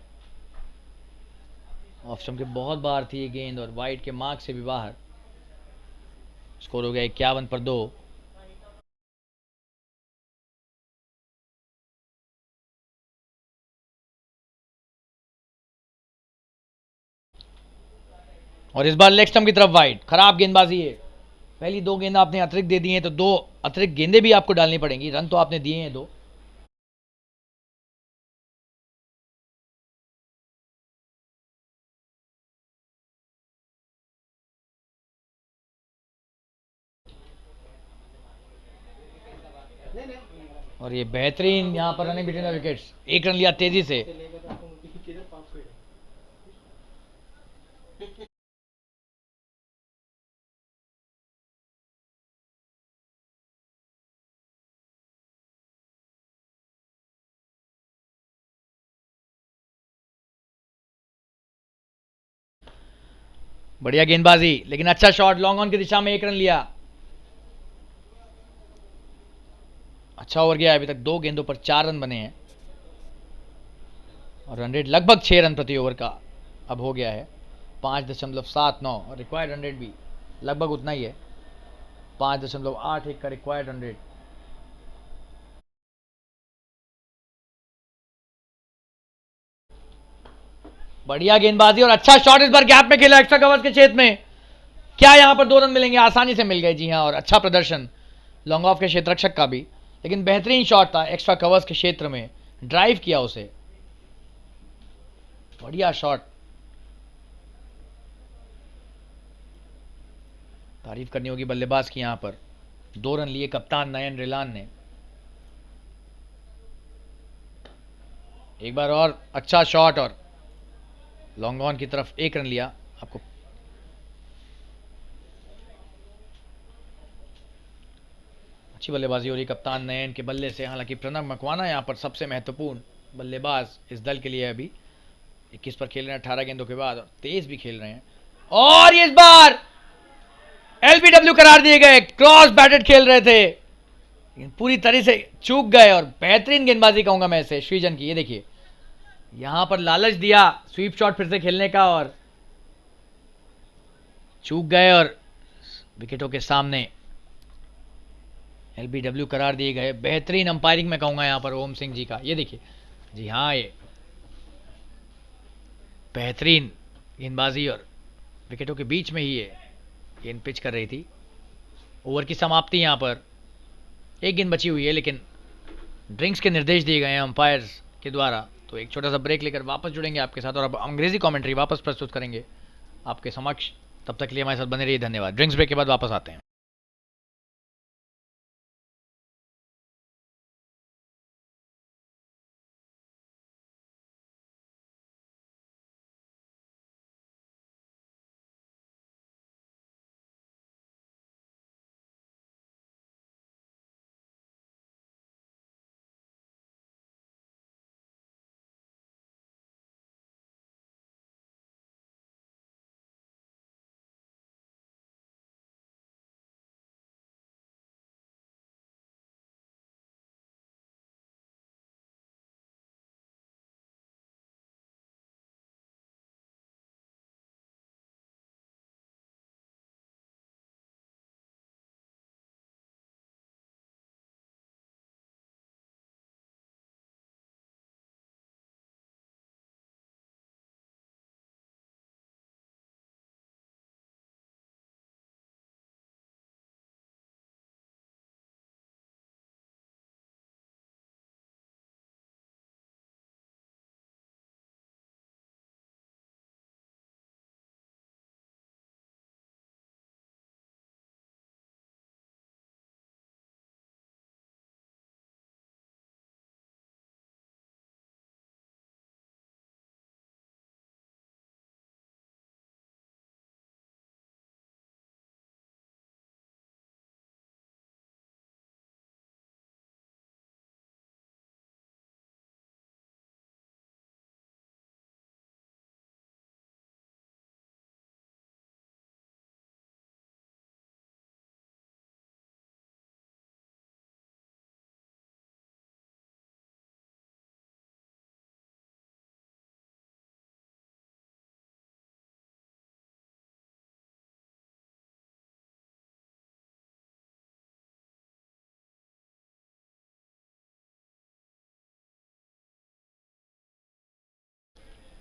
ऑफ स्टंप के बहुत बाहर थी ये गेंद और वाइड के मार्क से भी बाहर। स्कोर हो गया 51 पर 2। और इस बार लेग स्टंप की तरफ वाइड, खराब गेंदबाजी है। पहली 2 गेंद आपने अतिरिक्त दे दी हैं, तो 2 अतिरिक्त गेंदें भी आपको डालनी पड़ेंगी। रन तो आपने दिए हैं 2। और ये बेहतरीन यहाँ पर running between the wickets, 1 run लिया तेजी से। बढ़िया गेंदबाजी, लेकिन अच्छा शॉट, लॉन्ग ऑन की दिशा में 1 रन लिया। अच्छा ओवर गया, अभी तक 2 गेंदों पर 4 रन बने हैं और रन रेट लगभग 6 रन प्रति ओवर का अब हो गया है, 5.79। और रिक्वायर्ड रन रेट भी लगभग उतना ही है, 5.81 का रिक्वायर्ड रन रेट। बढ़िया गेंदबाजी और अच्छा शॉट, इस बार गैप में खेला एक्स्ट्रा कवर्स के क्षेत्र में। क्या यहां पर 2 रन मिलेंगे? आसानी से मिल गए। जी हां, और अच्छा प्रदर्शन लॉन्ग ऑफ के क्षेत्ररक्षक का भी, लेकिन बेहतरीन शॉट था एक्स्ट्रा कवर्स के क्षेत्र में, ड्राइव किया उसे। बढ़िया शॉट, तारीफ करनी होगी बल्लेबाज की। यहां पर 2 रन लिए कप्तान नयन रिलान ने। एक बार और अच्छा शॉट और लॉन्ग ऑन की तरफ 1 रन लिया। आपको अच्छी बल्लेबाजी हो रही कप्तान नयन के बल्ले से। हालांकि प्रणब मकवाना यहाँ पर सबसे महत्वपूर्ण बल्लेबाज इस दल के लिए अभी 21 पर खेल रहे हैं 18 गेंदों के बाद, और तेज भी खेल रहे हैं। और इस बार एलबीडब्ल्यू करार दिए गए। क्रॉस बैटेड खेल रहे थे, पूरी तरह से चूक गए, और बेहतरीन गेंदबाजी कहूंगा मैं इसे सृजन की। ये देखिए यहां पर लालच दिया स्वीप शॉट फिर से खेलने का, और चूक गए, और विकेटों के सामने एलबीडब्ल्यू करार दिए गए। बेहतरीन अंपायरिंग मैं कहूंगा यहां पर ओम सिंह जी का। ये देखिए, जी हाँ, ये बेहतरीन गेंदबाजी, और विकेटों के बीच में ही ये गेंद पिच कर रही थी। ओवर की समाप्ति यहां पर, एक गेंद बची हुई है, लेकिन ड्रिंक्स के निर्देश दिए गए हैं अंपायर्स के द्वारा। तो एक छोटा सा ब्रेक लेकर वापस जुड़ेंगे आपके साथ, और अब अंग्रेजी कमेंट्री वापस प्रस्तुत करेंगे आपके समक्ष। तब तक के लिए हमारे साथ बने रहिए, धन्यवाद। ड्रिंक्स ब्रेक के बाद वापस आते हैं।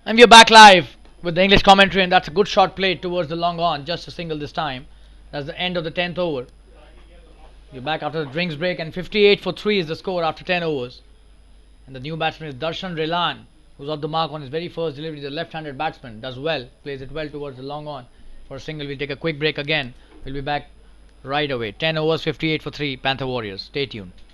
And we are back live with the English commentary, and that's a good shot played towards the long on, just a single this time. That's the end of the 10th over. We're back after the drinks break, and 58 for 3 is the score after 10 overs. And the new batsman is Darshan Relan, who's off the mark on his very first delivery. The left-handed batsman does well, plays it well towards the long on for a single. We'll take a quick break again. We'll be back right away. 10 overs, 58 for 3, Panther Warriors. Stay tuned.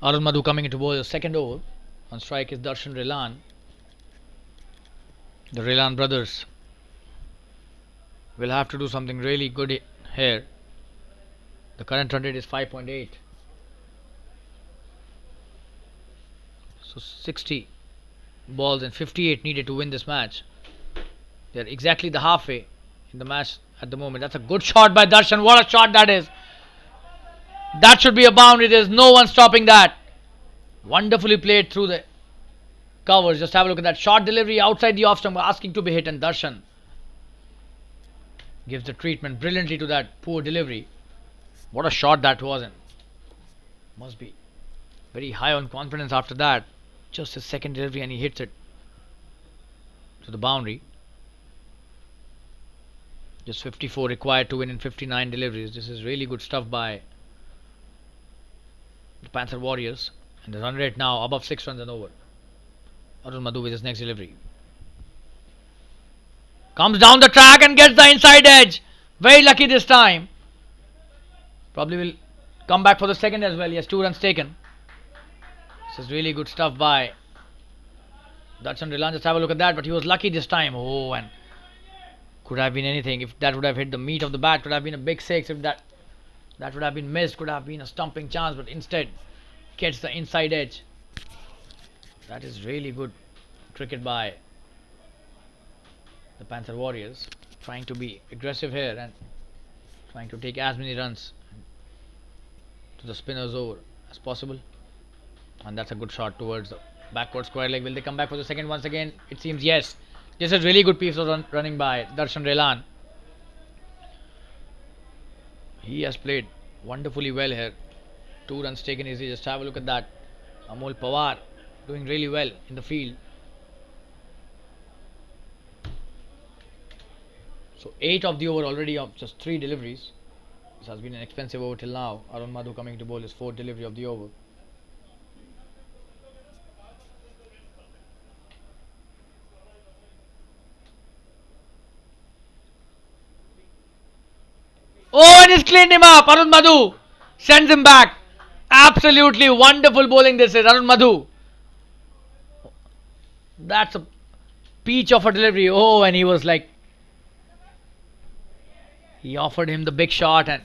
Arun Madhu coming into bowl the second over. On strike is Darshan Relan. The Relan brothers will have to do something really good here. The current run rate is 5.8. So 60 balls and 58 needed to win this match. They are exactly the halfway in the match at the moment. That's a good shot by Darshan. What a shot that is. That should be a boundary. There's no one stopping that. Wonderfully played through the covers. Just have a look at that short delivery outside the off stump, asking to be hit, and Darshan gives the treatment brilliantly to that poor delivery. What a shot that was, and must be very high on confidence after that. Just his second delivery and he hits it to the boundary. Just 54 required to win in 59 deliveries. This is really good stuff by the Panther Warriors. And the run rate now above 6 runs and over. Arun Madhu with his next delivery. Comes down the track and gets the inside edge. Very lucky this time. Probably will come back for the second as well. He has 2 runs taken. This is really good stuff by Darshan Rilan. Just have a look at that. But he was lucky this time. Oh, and could have been anything. If that would have hit the meat of the bat, could have been a big 6. If that would have been missed, could have been a stumping chance. But instead, gets the inside edge. That is really good cricket by the Panther Warriors. Trying to be aggressive here and trying to take as many runs to the spinners over as possible. And that's a good shot towards the backward square leg. Will they come back for the second once again? It seems yes. This is really good piece of running by Darshan Rilan. He has played wonderfully well here. 2 runs taken easy. Just have a look at that. Amol Pawar doing really well in the field. So 8 of the over already of just 3 deliveries. This has been an expensive over till now. Arun Madhu coming to bowl his 4th delivery of the over. Oh, and he's cleaned him up. Arun Madhu sends him back. Absolutely wonderful bowling this is. Arun Madhu. That's a peach of a delivery. Oh, and he was like, he offered him the big shot, and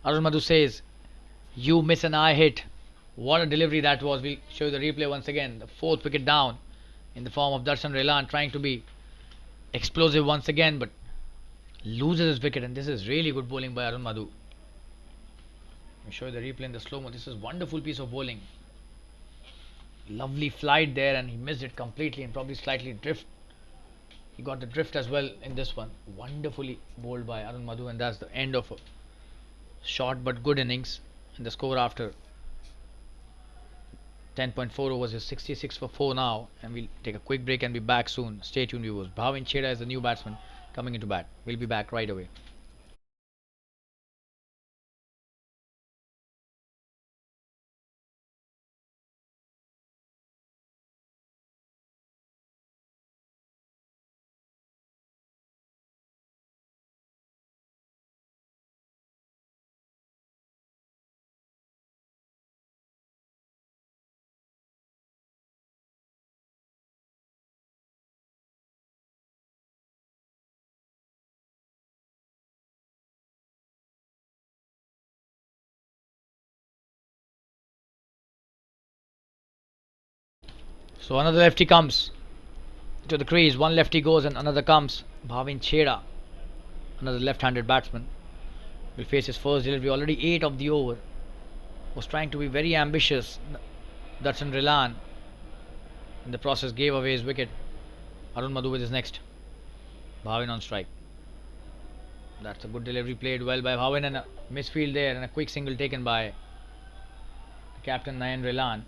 Arun Madhu says, you miss and I hit. What a delivery that was. We'll show you the replay once again. The 4th wicket down in the form of Darshan Rilan, trying to be explosive once again, but loses his wicket. And this is really good bowling by Arun Madhu. Let me show you the replay in the slow-mo. This is wonderful piece of bowling. Lovely flight there, and he missed it completely and probably slightly drift. He got the drift as well in this one. Wonderfully bowled by Arun Madhu, and that's the end of a short but good innings. And the score after 10.4 overs is 66 for 4 now. And we'll take a quick break and be back soon. Stay tuned, viewers. Bhavin Chheda is the new batsman coming into bat. We'll be back right away. So another lefty comes to the crease. One lefty goes and another comes. Bhavin Chheda, another left-handed batsman, will face his first delivery. Already 8 of the over. Was trying to be very ambitious. Darshan Rilan in the process gave away his wicket. Arun Madhu with his next. Bhavin on strike. That's a good delivery played well by Bhavin, and a misfield there and a quick single taken by the captain Nayan Rilan.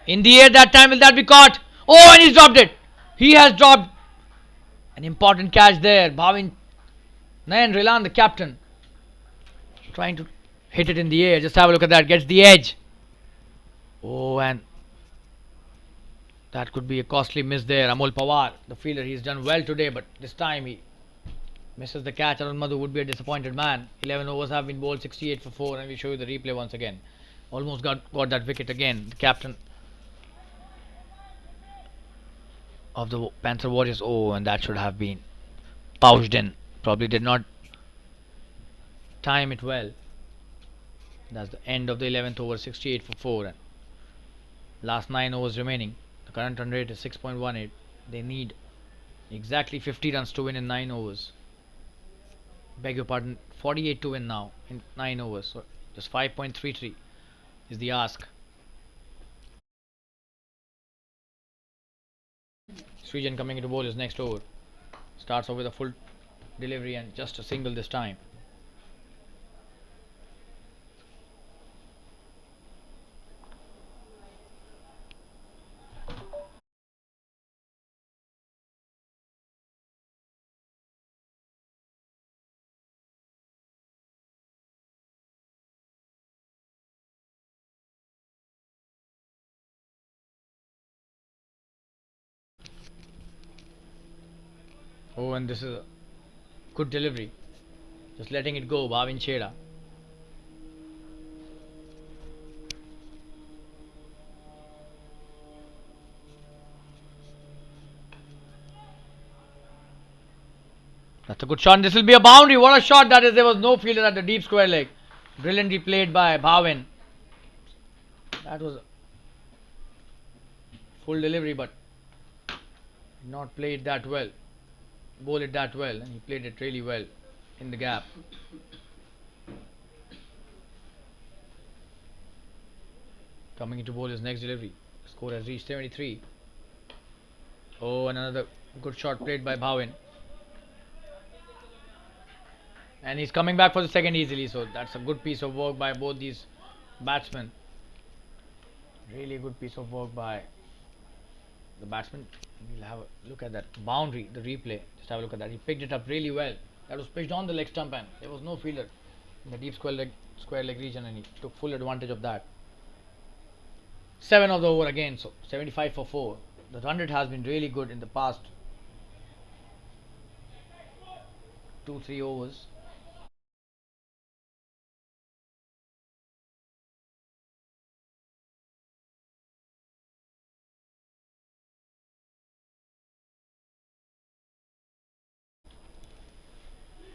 In the air that time, will that be caught? Oh, and he's dropped it. He has dropped an important catch there. Bhavin Nayan Rilan, the captain, trying to hit it in the air. Just have a look at that. Gets the edge. Oh, and that could be a costly miss there. Amol Pawar, the fielder, he's done well today, but this time he misses the catch. Arun Madhu would be a disappointed man. 11 overs have been bowled, 68 for 4, and we show you the replay once again. Almost got that wicket again. The captain of the Panther Warriors. Oh, and that should have been pouched in. Probably did not time it well. That's the end of the 11th over, 68 for 4. And last 9 overs remaining. The current run rate is 6.18. They need exactly 50 runs to win in 9 overs. Beg your pardon, 48 to win now in 9 overs. So just 5.33 is the ask. Srijan coming into bowl his next over. Starts off with a full delivery and just a single this time. Oh, and this is a good delivery. Just letting it go, Bhavin Cheda. That's a good shot. And this will be a boundary. What a shot that is. There was no fielder at the deep square leg. Brilliantly played by Bhavin. That was a full delivery, but not played that well. Bowled it that well, and he played it really well in the gap. Coming into bowl his next delivery. Score has reached 73. Oh, and another good shot played by Bhavin. And he's coming back for the second easily, so that's a good piece of work by both these batsmen. Really good piece of work by the batsman. We'll have a look at that boundary, the replay. Just have a look at that. He picked it up really well. That was pitched on the leg stump, and there was no fielder in the deep square leg region, and he took full advantage of that. 7 of the over again, so 75 for 4. The run rate has been really good in the past 2-3 overs.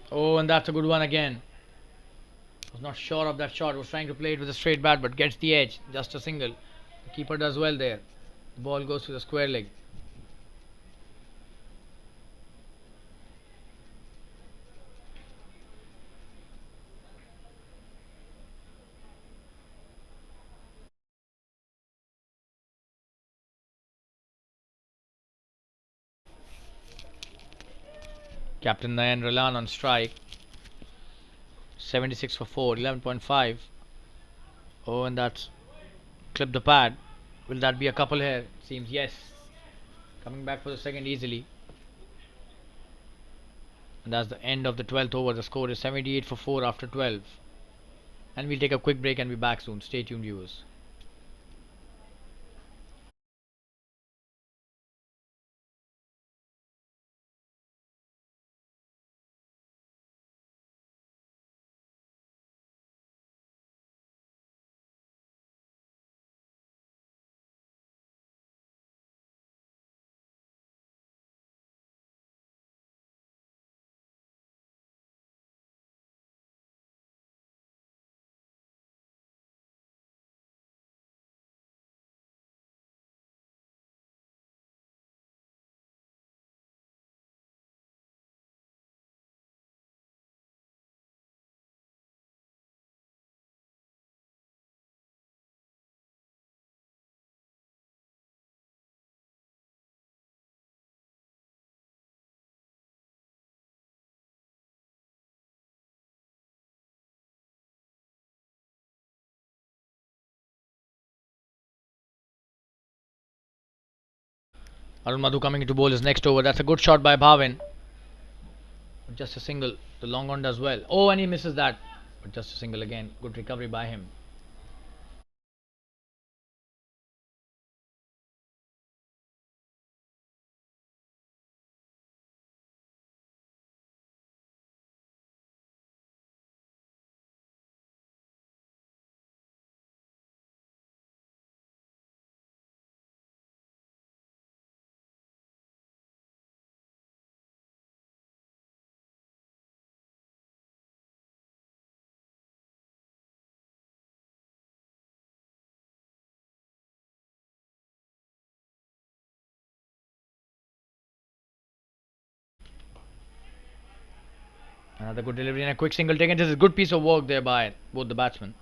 Oh, and that's a good one again. Was not sure of that shot. Was trying to play it with a straight bat, but gets the edge. Just a single. The keeper does well there. The ball goes to the square leg. Captain Nayan Ralan on strike. 76 for 4, 11.5. Oh, and that's clipped the pad. Will that be a couple here? Seems yes. Coming back for the second easily. And that's the end of the 12th over. The score is 78 for 4 after 12. And we'll take a quick break and be back soon. Stay tuned, viewers. Arun Madhu coming into bowl his next over. That's a good shot by Bhavin. Just a single. The long on does well. Oh, and he misses that. But just a single again. Good recovery by him. Another good delivery and a quick single taken. This is a good piece of work there by both the batsmen.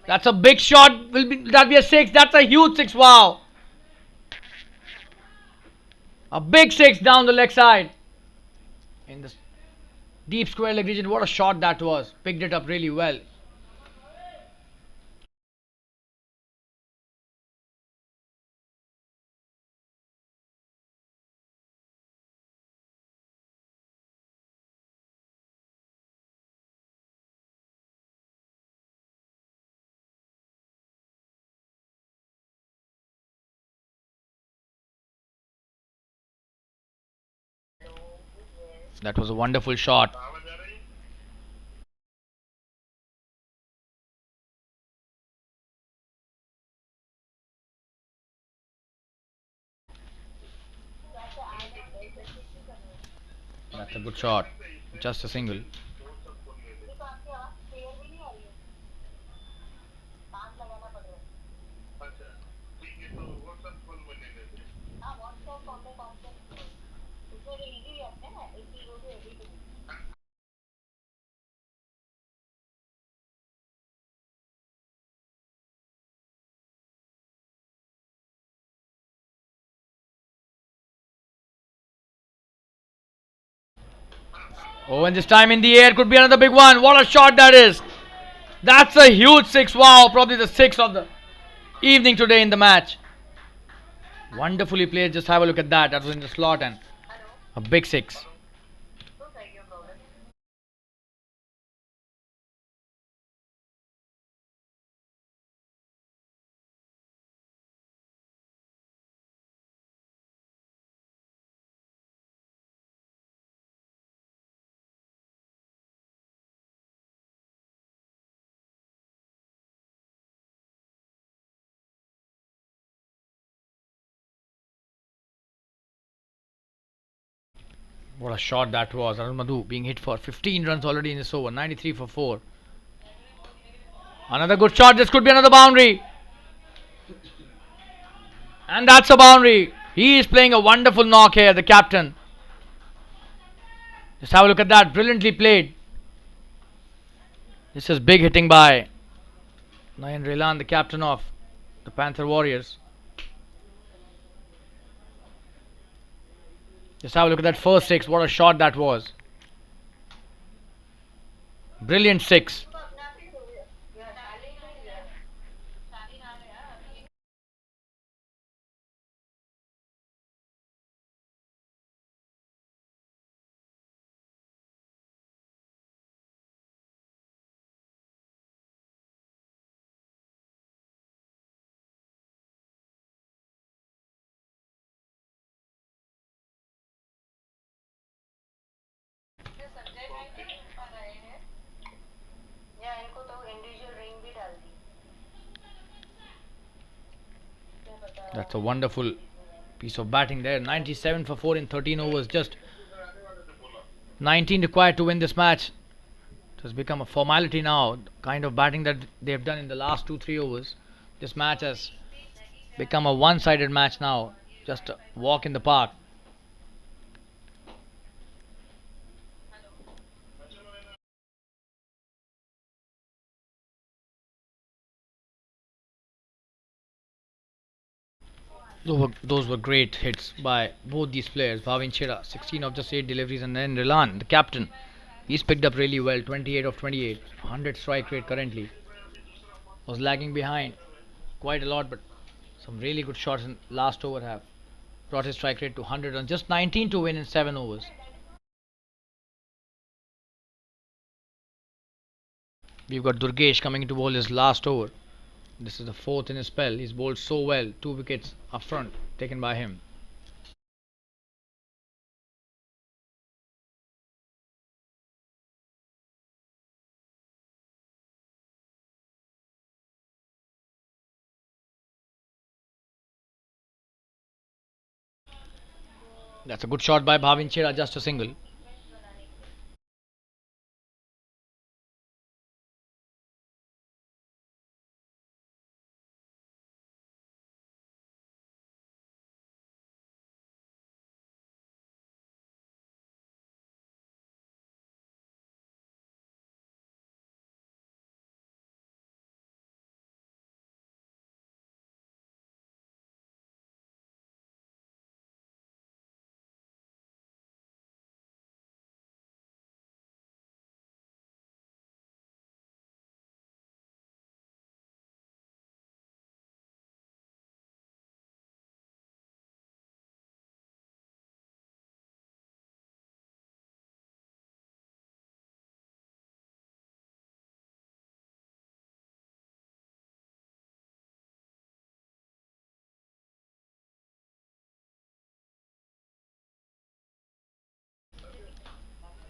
That's a big shot. Will that be a six? That's a huge six. Wow. A big six down the leg side. In the deep square leg region. What a shot that was. Picked it up really well. That was a wonderful shot. That's a good shot. Just a single. Oh, and this time in the air could be another big one. What a shot that is. That's a huge six. Wow, probably the sixth of the evening today in the match. Wonderfully played. Just have a look at that. That was in the slot and a big six. What a shot that was. Arun Madhu being hit for 15 runs already in this over. 93 for 4. Another good shot. This could be another boundary. And that's a boundary. He is playing a wonderful knock here, the captain. Just have a look at that. Brilliantly played. This is big hitting by Nayan Relan, the captain of the Panther Warriors. Just have a look at that first six. What a shot that was. Brilliant six. That's a wonderful piece of batting there. 97 for 4 in 13 overs. Just 19 required to win this match. It has become a formality now. The kind of batting that they have done in the last 2-3 overs. This match has become a one-sided match now. Just a walk in the park. Those were great hits by both these players. Bhavin Chera, 16 of just 8 deliveries, and then Rilan, the captain. He's picked up really well, 28 of 28, 100 strike rate currently. Was lagging behind quite a lot, but some really good shots in last over have brought his strike rate to 100 on just 19 to win in 7 overs. We've got Durgesh coming to bowl his last over. This is the fourth in his spell. He's bowled so well. 2 wickets up front taken by him. That's a good shot by Bhavin Chera, just a single.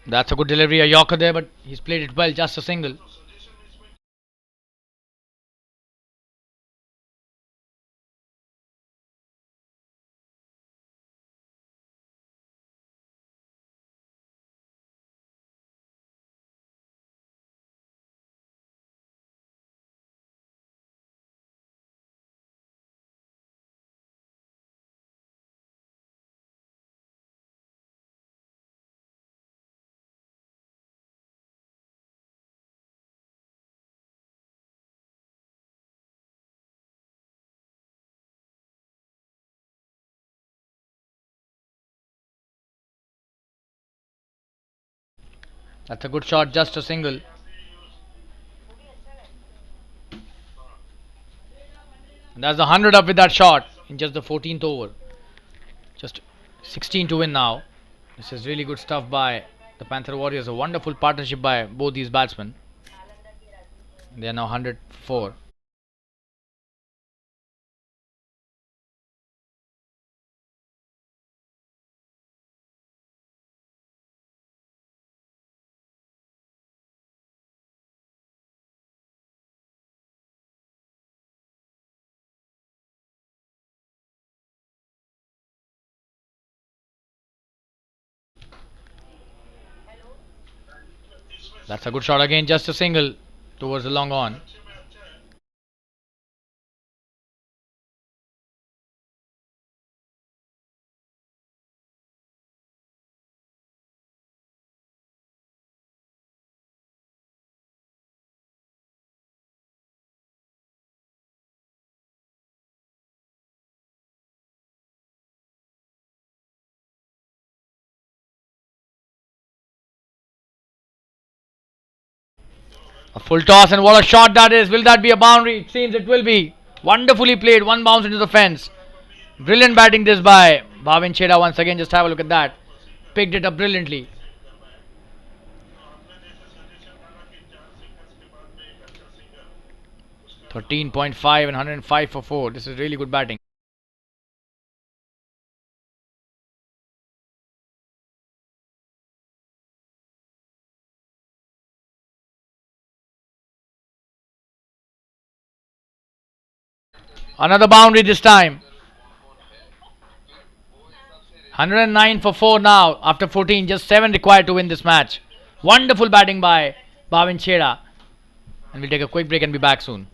That's a good delivery, a Yorker there, but he's played it well, just a single. That's a good shot, just a single. And that's the 100 up with that shot in just the 14th over. Just 16 to win now. This is really good stuff by the Panther Warriors. A wonderful partnership by both these batsmen. They are now 104. That's a good shot again, just a single towards the long on. A full toss, and what a shot that is. Will that be a boundary? It seems it will be. Wonderfully played. One bounce into the fence. Brilliant batting this by Bhavin Cheda once again. Just have a look at that. Picked it up brilliantly. 13.5 and 105 for 4. This is really good batting. Another boundary this time. 109 for 4 now after 14. Just 7 required to win this match. Wonderful batting by Bhavin Cheda. And we'll take a quick break and be back soon.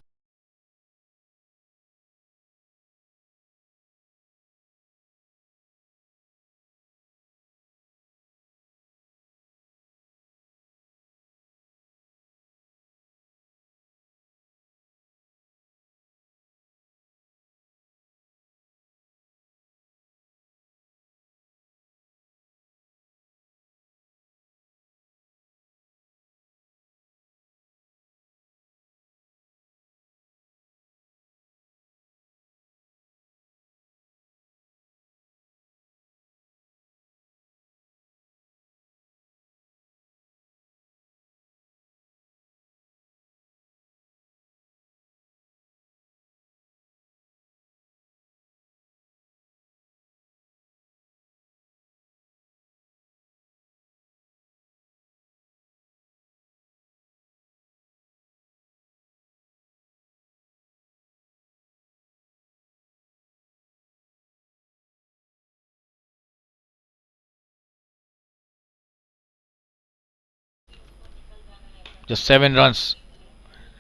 Just 7 runs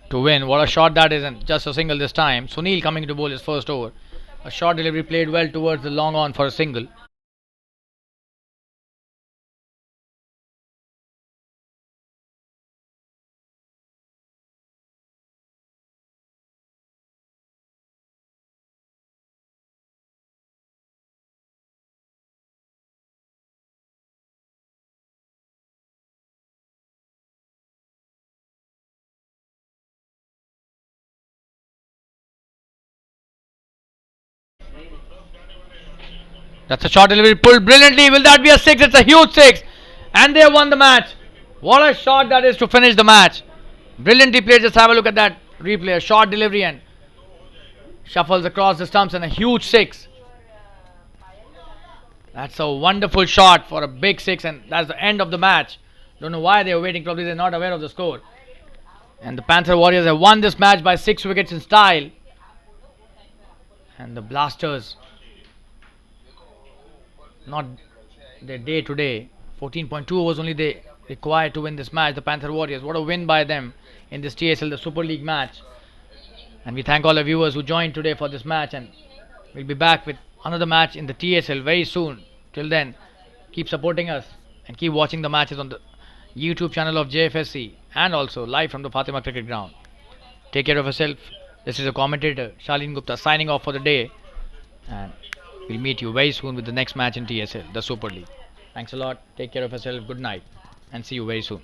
to win. What a shot that is, and just a single this time. Sunil coming to bowl his first over. A short delivery played well towards the long on for a single. That's a short delivery pulled brilliantly. Will that be a six? It's a huge six. And they won the match. What a shot that is to finish the match. Brilliantly played. Just have a look at that replay. A short delivery and shuffles across the stumps and a huge six. That's a wonderful shot for a big six, and that's the end of the match. Don't know why they were waiting. Probably they're not aware of the score. And the Panther Warriors have won this match by 6 wickets in style. And the Blasters, not their day today. 14.2 overs only they required to win this match. The Panther Warriors, what a win by them in this TSL, the Super League match. And we thank all the viewers who joined today for this match, and we'll be back with another match in the TSL very soon. Till then, keep supporting us and keep watching the matches on the YouTube channel of JFSC and also live from the Fatima Cricket Ground. Take care of yourself. This is a commentator, Shalin Gupta, signing off for the day, and we'll meet you very soon with the next match in TSL, the Super League. Thanks a lot. Take care of yourself. Good night, and see you very soon.